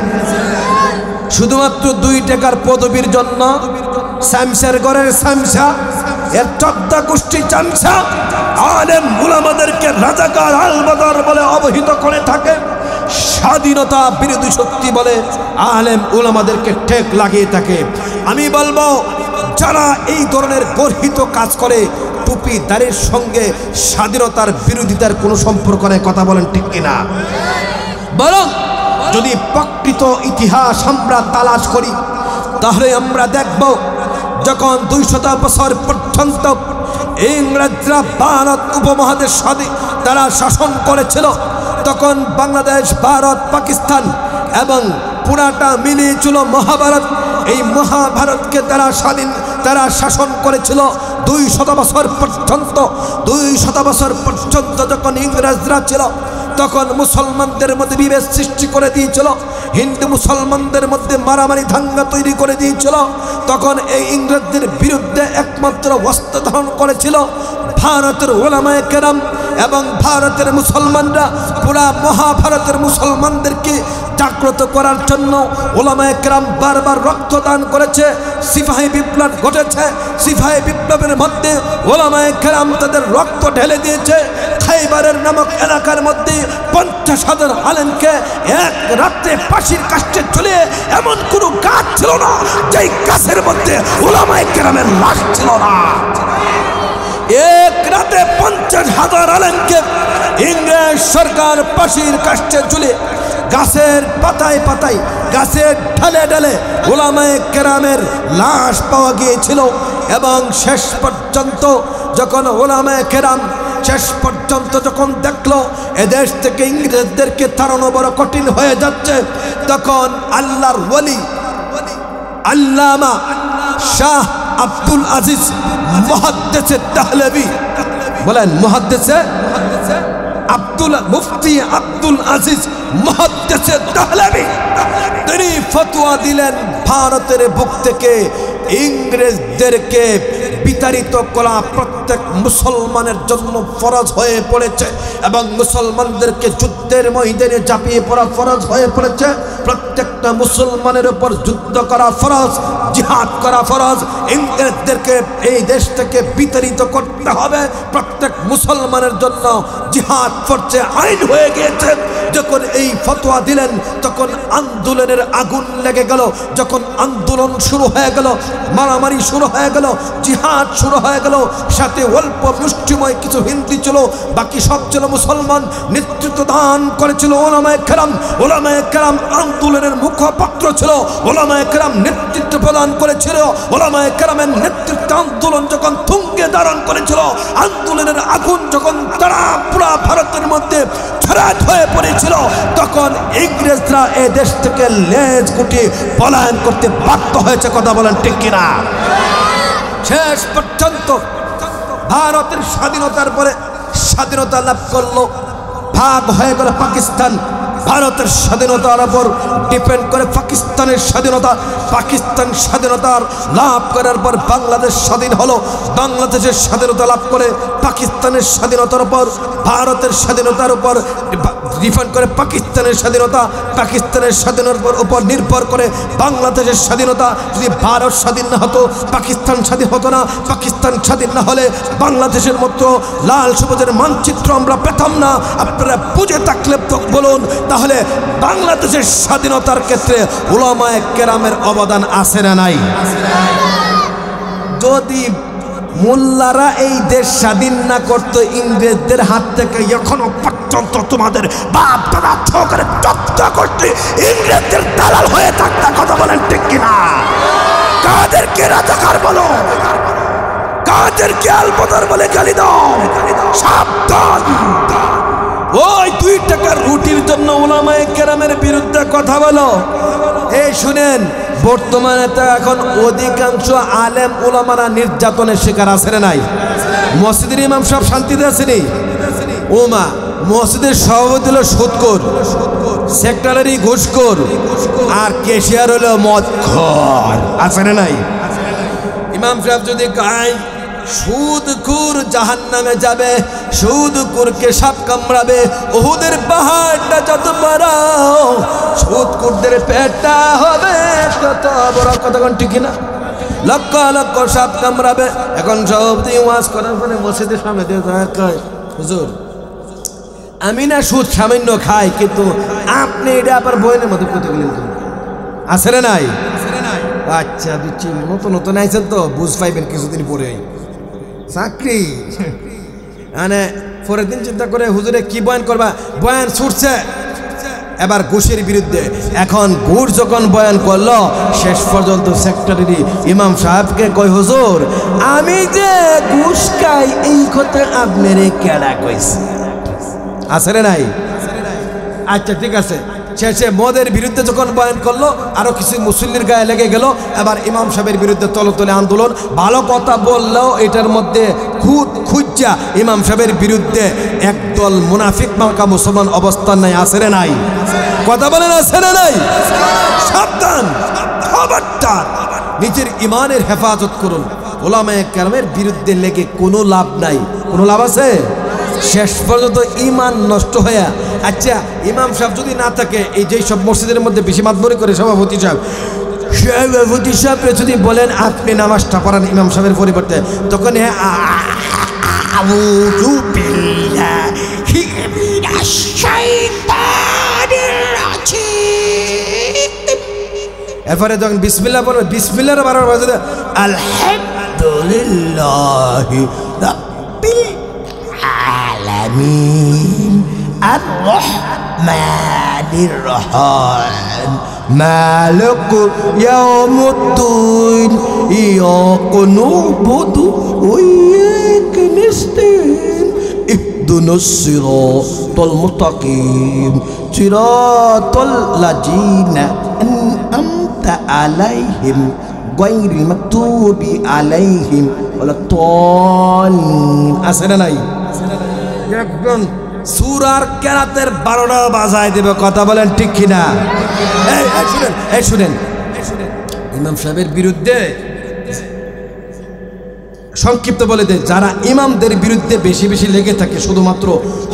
শুধুমাত্র 2 টাকার পদবীর জন্য শামসার ঘরের শামসা, এর 14 গোষ্ঠী চামচা আলেম উলামাদেরকে রাজাকার আলবদর বলে অবহিত করে থাকে, স্বাধীনতা বিরোধী শক্তি বলে আলেম উলামাদেরকে ঠেক লাগিয়ে থাকে। আমি বলবো, যারা এই ধরনের গর্হিত কাজ করে, টুপি দাড়ির সঙ্গে স্বাধীনতার বিরোধিতার কোনো সম্পর্ক নেই। কথা বলেন ঠিক কিনা? বরং যদি প্রকৃত ইতিহাস আমরা তালাশ করি, তাহলে আমরা দেখব যখন 200 বছর পর্যন্ত ইংরেজরা ভারত উপমহাদেশ তারা শাসন করেছিল, তখন বাংলাদেশ, ভারত, পাকিস্তান এবং পুরাটা মিলিয়ে ছিল মহাভারত। এই মহাভারতকে তারা শাসন করেছিল 200 বছর পর্যন্ত। 200 বছর পর্যন্ত যখন ইংরেজরা ছিল, তখন মুসলমানদের মধ্যে বিভেদ সৃষ্টি করে দিয়েছিল, হিন্দু মুসলমানদের মধ্যে মারামারি দাঙ্গা তৈরি করে দিয়েছিল। তখন এই ইংরেজদের বিরুদ্ধে একমাত্র অস্ত্র ধারণ করেছিল ভারতের ওলামায়ে কেরাম এবং ভারতের মুসলমানরা। পুরা মহাভারতের মুসলমানদেরকে জাগ্রত করার জন্য ওলামায়ে কেরাম বারবার রক্তদান করেছে। সিপাহী বিপ্লব ঘটেছে, সিপাহী বিপ্লবের মধ্যে ওলামায়ে কেরাম তাদের রক্ত ঢেলে দিয়েছে। খাইবারের নামক এলাকার মধ্যে 50,000 আলেমকে এক রাত্রে ফাঁসির কাষ্টে ঝুলিয়ে এমন কোনো গাছ ছিল না যেই গাছের মধ্যে ওলামায়ে কেরামের লাশ ছিল না। এক রাতে 50,000 আলেমকে ইংরেজ সরকার ফাঁসির কাষ্টে ঝুলিয়ে গাছের পাতায় পাতায়, গাছের ঢালে ঢালে ওলামায়ে কেরামের লাশ পাওয়া গিয়েছিল। এবং শেষ পর্যন্ত যখন ওলামায়ে কেরাম শেষ পর্যন্ত যখন দেখলো এদেশ থেকে ইংরেজদেরকে তাড়ানো বড় কঠিন হয়ে যাচ্ছে, তখন আল্লাহর ওলি আল্লামা শাহ আব্দুল আজিজ মুহাদ্দিসে দেহলভী, বলেন মুহাদ্দিসে মুফতি আব্দুল আজিজ মুহাদ্দিসে দেহলভী, তিনি ফতোয়া দিলেন ভারতের বুক থেকে ইংরেজদেরকে বিতাড়িত করা প্রত্যেক মুসলমানের জন্য ফরজ হয়ে পড়েছে এবং মুসলমানদেরকে যুদ্ধের ময়দানে ঝাঁপিয়ে পড়া ফরজ হয়ে পড়েছে। প্রত্যেকটা মুসলমানের উপর যুদ্ধ করা ফরজ, জিহাদ করা ফরজ। ইংরেজদেরকে এই দেশ থেকে বিতাড়িত করতে হবে, প্রত্যেক মুসলমানের জন্য জিহাদ ফরজে আইন হয়ে গিয়েছে। যখন এই ফতোয়া দিলেন তখন আন্দোলনের আগুন লেগে গেল। যখন আন্দোলন শুরু হয়ে গেল, মারামারি শুরু হয়ে গেল, জিহাদ শুরু হয়ে গেল, সাথে অল্প মুষ্টিময় কিছু হিন্দু ছিল, বাকি সব ছিল মুসলমান। নেতৃত্ব দান করেছিল ওলামায়ে কেরাম। ওলামায়ে কেরাম আন্দোলনের মুখপাত্র ছিল, ওলামায়ে কেরাম নেতৃত্ব প্রদান করেছিল। ওলামায়ে কেরামের নেতৃত্বে আন্দোলন যখন তুঙ্গে ধারণ করেছিল, আন্দোলনের আগুন যখন তারা পুরা ভারতের মধ্যে ছড়াট হয়ে পড়েছিল, তখন ইংরেজরা এই দেশ থেকে লেজ গুটিয়ে পলায়ন করতে বাধ্য হয়েছে। কথা বলেন ঠিক কিনা? শেষ পর্যন্ত ভারতের স্বাধীনতার পরে স্বাধীনতা লাভ করলো, ভাগ হয়ে গেল পাকিস্তান। ভারতের স্বাধীনতার উপর ডিপেন্ড করে পাকিস্তানের স্বাধীনতা। পাকিস্তান স্বাধীনতার লাভ করার পর বাংলাদেশ স্বাধীন হলো। বাংলাদেশের স্বাধীনতা লাভ করে পাকিস্তানের স্বাধীনতার উপর, ভারতের স্বাধীনতার উপর ডিপেন্ড করে পাকিস্তানের স্বাধীনতা। পাকিস্তানের স্বাধীনতার উপর নির্ভর করে বাংলাদেশের স্বাধীনতা। যদি ভারত স্বাধীন না হতো, পাকিস্তান স্বাধীন হতো না। পাকিস্তান স্বাধীন না হলে বাংলাদেশের মতো লাল সবুজের মানচিত্র আমরা পেতাম না। আপনারা বুঝে থাকলে তো বলুন, তাহলে বাংলাদেশের স্বাধীনতার ক্ষেত্রে উলামায়ে কেরামের অবদান আছে না নাই? যদি মোল্লারা এই দেশ স্বাধীন না করতো ইংরেজদের হাত থেকে, এখনো পর্যন্ত তোমাদের বাপ দাদা ঠোকরে জব্দ করতে ইংরেজদের দালাল হয়ে থাকতা। কথা বলেন ঠিক কিনা? কাদেরকে রাজাকার বলো, কাদেরকে আলবদর বলে গালি দাও, সাবধান। ওই 2 টাকার রুটির জন্য উলামায়ে কেরামের বিরুদ্ধে কথা বলো। এই শুনেন, বর্তমানে তো এখন অধিকাংশ আলেম উলামারা নির্যাতনের শিকার আছে না নাই? মসজিদের ইমাম সব শান্তিতে আসেনি? ওমা, মসজিদের সভাপতি হলো সুদখোর, সেক্রেটারি ঘুষখোর, আর ক্যাশিয়ার হলো মদখোর, আছে না নাই? ইমাম সাহেব যদি গায় সুদখোর জাহান্নামে যাবে, সুদখোরকে সাপ কামড়াবে, উহুদের পাহাড়টা যত বড়, সুদখোরদের পেটটা হবে তত বড়। কতক্ষণ ঠিক না? লক্ষ লক্ষ সাপ কামড়াবে। এখন সব দিন ওয়াজ করার পরে মসজিদের সামনে দিয়ে কয়, হুজুর আমি না সুদ সামান্য খাই, কিন্তু আপনি এটা আবার বইনের মধ্যে কত গেলেন, আছে না নাই? আচ্ছা দিচ্ছি, নতুন নতুন আইছেন তো, বুঝ পাইবেন কিছুদিন পরে চাকরি। মানে পরের দিন চিন্তা করে হুজুরে কি বয়ান করবা, বয়ান ছুটছে এবার ঘুষের বিরুদ্ধে। এখন ঘুষ যখন বয়ান করলো, শেষ পর্যন্ত সেক্রেটারি ইমাম সাহেবকে কই, হুজুর আমি যে ঘুষ খাই এই কথা আপনার কেডা কইছে, আছে রে নাই? আচ্ছা ঠিক আছে। শেষে মদের বিরুদ্ধে যখন বয়ান করলো, আরো কিছু মুসল্লির গায়ে লেগে গেল। এবার ইমাম সাহেবের বিরুদ্ধে তলে আন্দোলন। ভালো কথা বললেও এটার মধ্যে খুঁজা ইমাম সাহেবের বিরুদ্ধে একদল মুনাফিক মার্কা মুসলমান অবস্থান নাই, আছে রে নাই? কথা বলেন, আছে রে নাই? সাবধান, খবরদার, নিজের ইমানের হেফাজত করুন। উলামায়ে কেরামের বিরুদ্ধে লেগে কোনো লাভ নাই। কোনো লাভ আছে? শেষ পর্যন্ত ইমান নষ্ট হয়ে আচ্ছা ইমাম সাহেব যদি না থাকে, এই যে সব মসজিদের মধ্যে বেশি মাতবরি করে সভাপতি সাহেব যদি বলেন আপনি নামাজটা পড়ান ইমাম সাহেবের পরিবর্তে, তখন আউযু বিল্লাহি মিনাশ শাইতানির রাজিম, এরপরে যখন বিসমিল্লাহ বলবে, বিসমিল্লাহর বারবার বাজে আলহামদুলিল্লাহি রাব্বিল আলামিন আর রহমানির রহিম মালিক ইয়াউমুদ্দিন ইয়াকা না'বুদু ওয়া ইয়াকা নাস্তাইন ইহদিনাস সিরাতাল মুস্তাকিম সিরাতাল লাযিনা আন'আমতা আলাইহিম গায়রিল মাগদুবি আলাইহিম ওয়ালাদ দাল্লিন। আছে না নাই? একদম সূরার কেরাতের 12টা বাজায় দেবে, কথা বলেন ঠিক কিনা? এই শুনেন ইমাম সাহেবের বিরুদ্ধে সংক্ষিপ্ত বলে দেয়, যারা ইমামদের বিরুদ্ধে বেশি বেশি লেগে থাকে শুধুমাত্র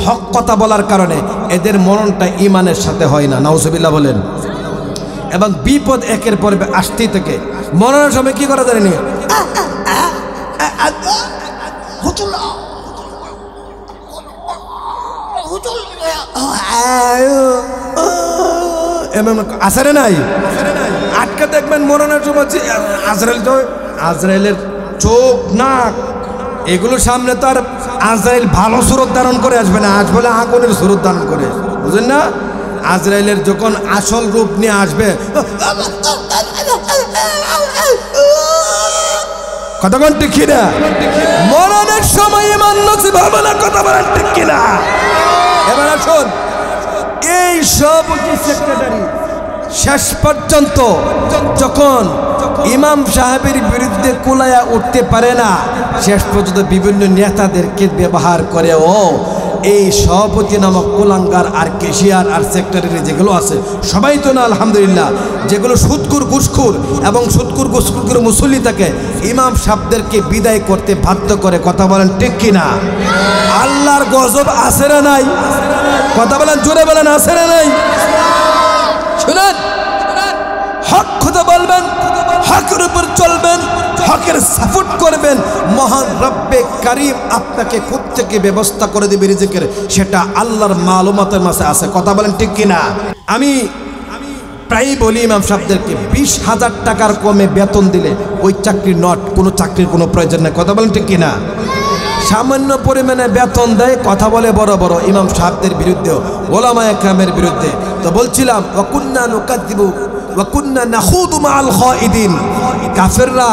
হক কথা বলার কারণে, এদের মরণটা ইমানের সাথে হয় না, নাউজুবিল্লাহ বলেন। এবং বিপদ একের পর আসতেই থাকে। মরণের সময় কি করা জানেনি, আসারে নাই আটকে দেখবেন মরণের সময় আজরাইলের চোখ নাক এগুলো সামনে, তো আর আজরাইল ভালো সুরত ধারণ করে আসবে না, আজ বলে আগুনের সুরত ধারণ করে, বুঝলেন না? আজরাইলের যখন আসল রূপ নিয়ে আসবে, কতক্ষণ ঠিক কিনা? মরণের সময় ইমান নসিব হবে না, কথা বলেন ঠিক কিনা? এবার আসুন, এই সব সেক্রেটারি শেষ পর্যন্ত যখন ইমাম সাহেবের বিরুদ্ধে কুলায়া উঠতে পারে না, শেষ পর্যন্ত বিভিন্ন নেতাদেরকে ব্যবহার করেও এই সভাপতি নামক কুলাঙ্গার আর কেশিয়ার আর সেক্রেটারি যেগুলো আছে সবাই তো না, আলহামদুলিল্লাহ, যেগুলো সুদকুর ঘুষখোর এবং সুদকুর ঘুষখোর মুসল্লি থাকে, ইমাম সাহেবদেরকে বিদায় করতে বাধ্য করে, কথা বলেন ঠিক কিনা? আল্লাহর গজব আছে না নাই? কথা বলেন, জোরে বলেন, আছে না নাই? শুনেন, হক কথা বলবেন, হকের উপর চলবেন, হকের সাপোর্ট করবেন, মহান রব্বে কারীম আপনাকে কোত্থেকে ব্যবস্থা করে দেবে রিজিকের, সেটা আল্লাহর মালুমাতের মাঝে আছে, কথা বলেন ঠিক কিনা? আমি প্রায়ই বলি ইমাম সাহেবদেরকে 20,000 টাকার কমে বেতন দিলে ওই চাকরি নট, কোনো চাকরির কোনো প্রয়োজন নেই, কথা বলেন ঠিক কিনা? সামান্য পরিমাণে বেতন দেয়, কথা বলে বড় বড় ইমাম সাহেবদের বিরুদ্ধে, ওলামায়ে কেরামের বিরুদ্ধে। তো বলছিলাম ওয়াকুন্না নুকাদ্দিবু ওয়াকুন্না নাখুদু মাআল খাইদিন, কাফেররা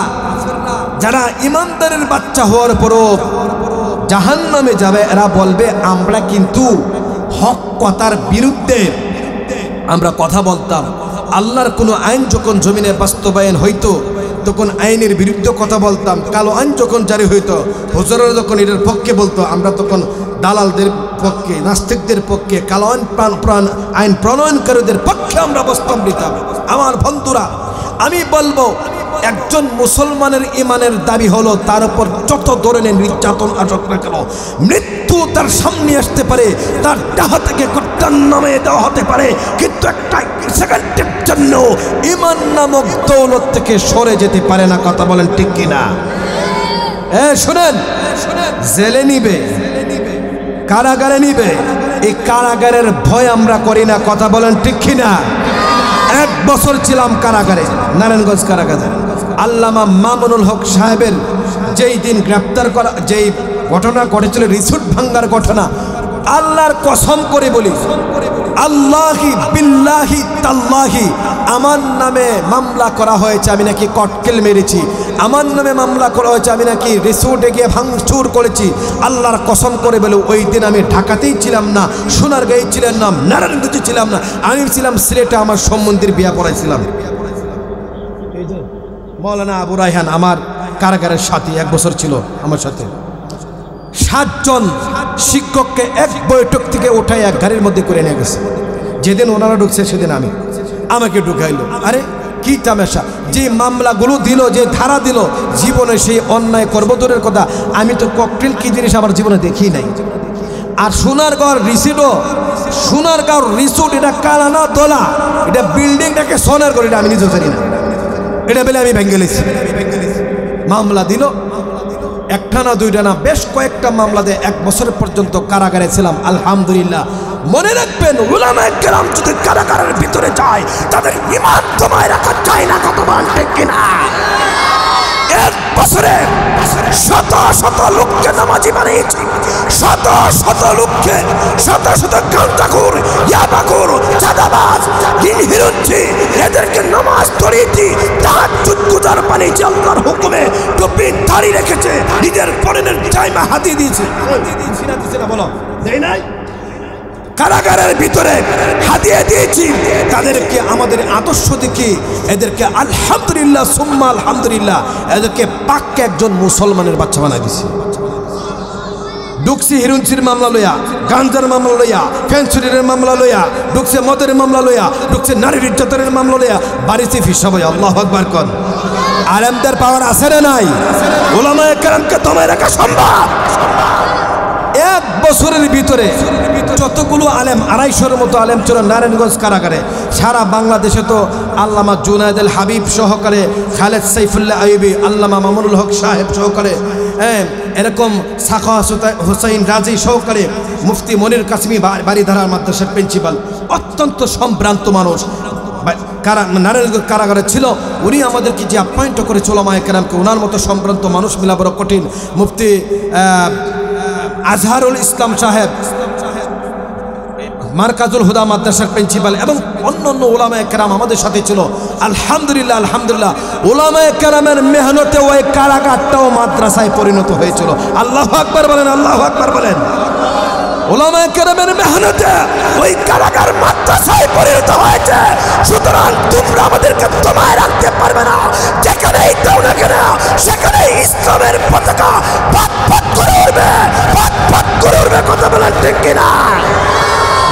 যারা ইমানদারের বাচ্চা হওয়ার পরও জাহান্নামে যাবে, এরা বলবে আমরা কিন্তু হক কথার বিরুদ্ধে আমরা কথা বলতাম। আল্লাহর কোনো আইন যখন জমিনে বাস্তবায়ন হইতো তখন আইনের বিরুদ্ধে কথা বলতাম, কালো আইন যখন জারি হইতো হুজুররা যখন এটার পক্ষে বলতো, আমরা তখন দালালদের পক্ষে, নাস্তিকদের পক্ষে, কালো আইন প্রণয়নকারীদের পক্ষে আমরা অবস্থান নিতাম। আমার বন্ধুরা, আমি বলবো একজন মুসলমানের ইমানের দাবি হলো তার উপর যত ধরনের নির্যাতন আসুক না কেন, মৃত্যু তার সামনে আসতে পারে, তার ডাহ থেকে কর্তার নামে দেওয়া হতে পারে, কিন্তু একটা সেকেন্ডের জন্য ইমান নামক দৌলত থেকে সরে যেতে পারে না, কথা বলেন ঠিক কিনা? শুনেন, জেলে নিবে, কারাগারে নিবে, এই কারাগারের ভয় আমরা করি না, কথা বলেন ঠিক কিনা? 1 বছর ছিলাম কারাগারে, নারায়ণগঞ্জ কারাগারে। আল্লামা মামুনুল হক সাহেবের যেই দিন গ্রেপ্তার করা, যেই ঘটনা ঘটেছিল, রিসোর্ট ভাঙ্গার ঘটনা, আল্লাহর কসম করে বলি, আল্লাহি বিল্লাহি তাল্লাহি, আমার নামে মামলা করা হয়েছে আমি নাকি কটকেল মেরেছি, আমার নামে মামলা করা হয়েছে আমি নাকি রিসোর্টে গিয়ে ভাঙচুর করেছি। আল্লাহর কসম করে বলে ওই দিন আমি ঢাকাতেই ছিলাম না, সোনারগাঁয়ে ছিলাম না, নারায়ণগঞ্জে ছিলাম না, আমি ছিলাম সিলেটে, আমার সম্বন্ধীর বিয়া পড়াইছিলাম। এই যে মৌলানা আবু রায়হান আমার কারাগারের সাথী, 1 বছর ছিল আমার সাথে। 7 জন শিক্ষককে এক বৈঠক থেকে উঠাই এক গাড়ির মধ্যে করে নিয়ে গেছে। যেদিন ওনারা ঢুকছে সেদিন আমাকে ঢুকাইলো। আরে কি তামাশা, যে মামলাগুলো দিল, যে ধারা দিল, জীবনে সেই অন্যায় কর্মদূরের কথা, আমি তো ককটেল কি জিনিস আমার জীবনে দেখি নাই। আর সোনারগাঁও রিসোর্ট এটা কালা না দোলা, এটা বিল্ডিংটাকে সোনারগাঁও, এটা আমি নিজেও জানি না, এটা বলে আমি ভেঙে গেছি। মামলা দিল, একটা না দুইটা না, বেশ কয়েকটা মামলা দিয়ে 1 বছর পর্যন্ত কারাগারে ছিলাম। আলহামদুলিল্লাহ। মনে রাখবেন, উলামায়ে কেরাম যদি কারাগারের ভিতরে যায় তাদের ঈমান জমায় রাখা যায় না, কত মান ঠিক কিনা? 1 বছরে শত শত লোককে নামাজি বানিয়েছি, শত শত লোককে, শত শত গাঁজাখোর, ইয়াবাখোর, চাঁদাবাজ, হিরুচ্ছি, এদেরকে নামাজ পড়িয়েছি, তাহাজ্জুদ গুজার বানিয়েছি, আল্লাহর হুকুমে টুপি দাড়ি রেখেছে, নিজের পরনের জায়মা হাতিয়ে দিয়েছে। না বলো, দেয় নাই? কারাগারের ভিতরে হাতিয়ে দিয়েছি তাদেরকে। আমাদের আদর্শ দেখি এদেরকে আলহামদুলিল্লাহ সুম্মা আলহামদুলিল্লাহ, এদেরকে পাক্কা একজন মুসলমানের বাচ্চা বানাই দিছি। ঢুকছে হিরুঞ্চির মামলা লইয়া, গাঞ্জার মামলা লইয়া, ফেন্সুরির মামলা লইয়া, ঢুকছে মদের মামলা লইয়া, ঢুকছে নারীর ইজ্জতের মামলা লইয়া, বাড়িতে ফিসা বই। আল্লাহু আকবার কোন। আলেমদের পাওয়ার আছে না নাই? উলামায়ে কেরামকে দমায় রাখা সম্ভব। 1 বছরের ভিতরে যতগুলো আলেম, 250-এর মতো আলেম ছিল নারায়ণগঞ্জ কারাগারে। সারা বাংলাদেশে তো আল্লামা জুনায়েদ আল হাবিব সহকারে, খালেদ সাইফুল্লাহ আইয়ুবী, আল্লামা মামুনুল হক সাহেব সহকারে, এরকম সাখা হুসাইন রাজি সহকারে, মুফতি মনির কাসমি বাড়িধারার মাদ্রাসার প্রিন্সিপাল, অত্যন্ত সম্ভ্রান্ত মানুষ নারায়ণগঞ্জ কারাগারে ছিল। উনি আমাদেরকে যে আপ্যায়ন করেছে উলামায়ে কেরামকে, ওনার মতো সম্ভ্রান্ত মানুষ মিলা বড় কঠিন। মুফতি আজহারুল ইসলাম সাহেব, মারকাজুল হুদা মাদ্রাসার প্রিন্সিপাল, এবং অন্যান্য উলামায়ে কেরাম আমাদের সাথে ছিল। আলহামদুলিল্লাহ আলহামদুলিল্লাহ, উলামায়ে কেরামের মেহনতে ওই কারাগারটাও মাদ্রাসায় পরিণত হয়েছিল। আল্লাহু আকবার বলেন, আল্লাহু আকবার বলেন। উলামায়ে কেরামের মেহনতে ওই কারাগার মাদ্রাসায় পরিণত হয়েছে। সুতরাং তোমরা আমাদেরকে দমায় রাখতে পারবে না। যেখানেই দাও না কেন, সেখানেই ইসলামের পতাকা পাক পাক করে উঠবে, পাক পাক করে উঠবে। কথা বলেন ঠিক কিনা?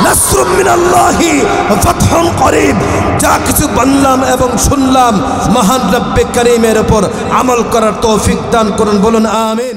নাসরুম মিনাল্লাহি ওয়া ফাতহুন করিব। যা কিছু বললাম এবং শুনলাম, মহান রব্বে কারীমের উপর আমল করার তৌফিক দান করুন। বলুন আমিন।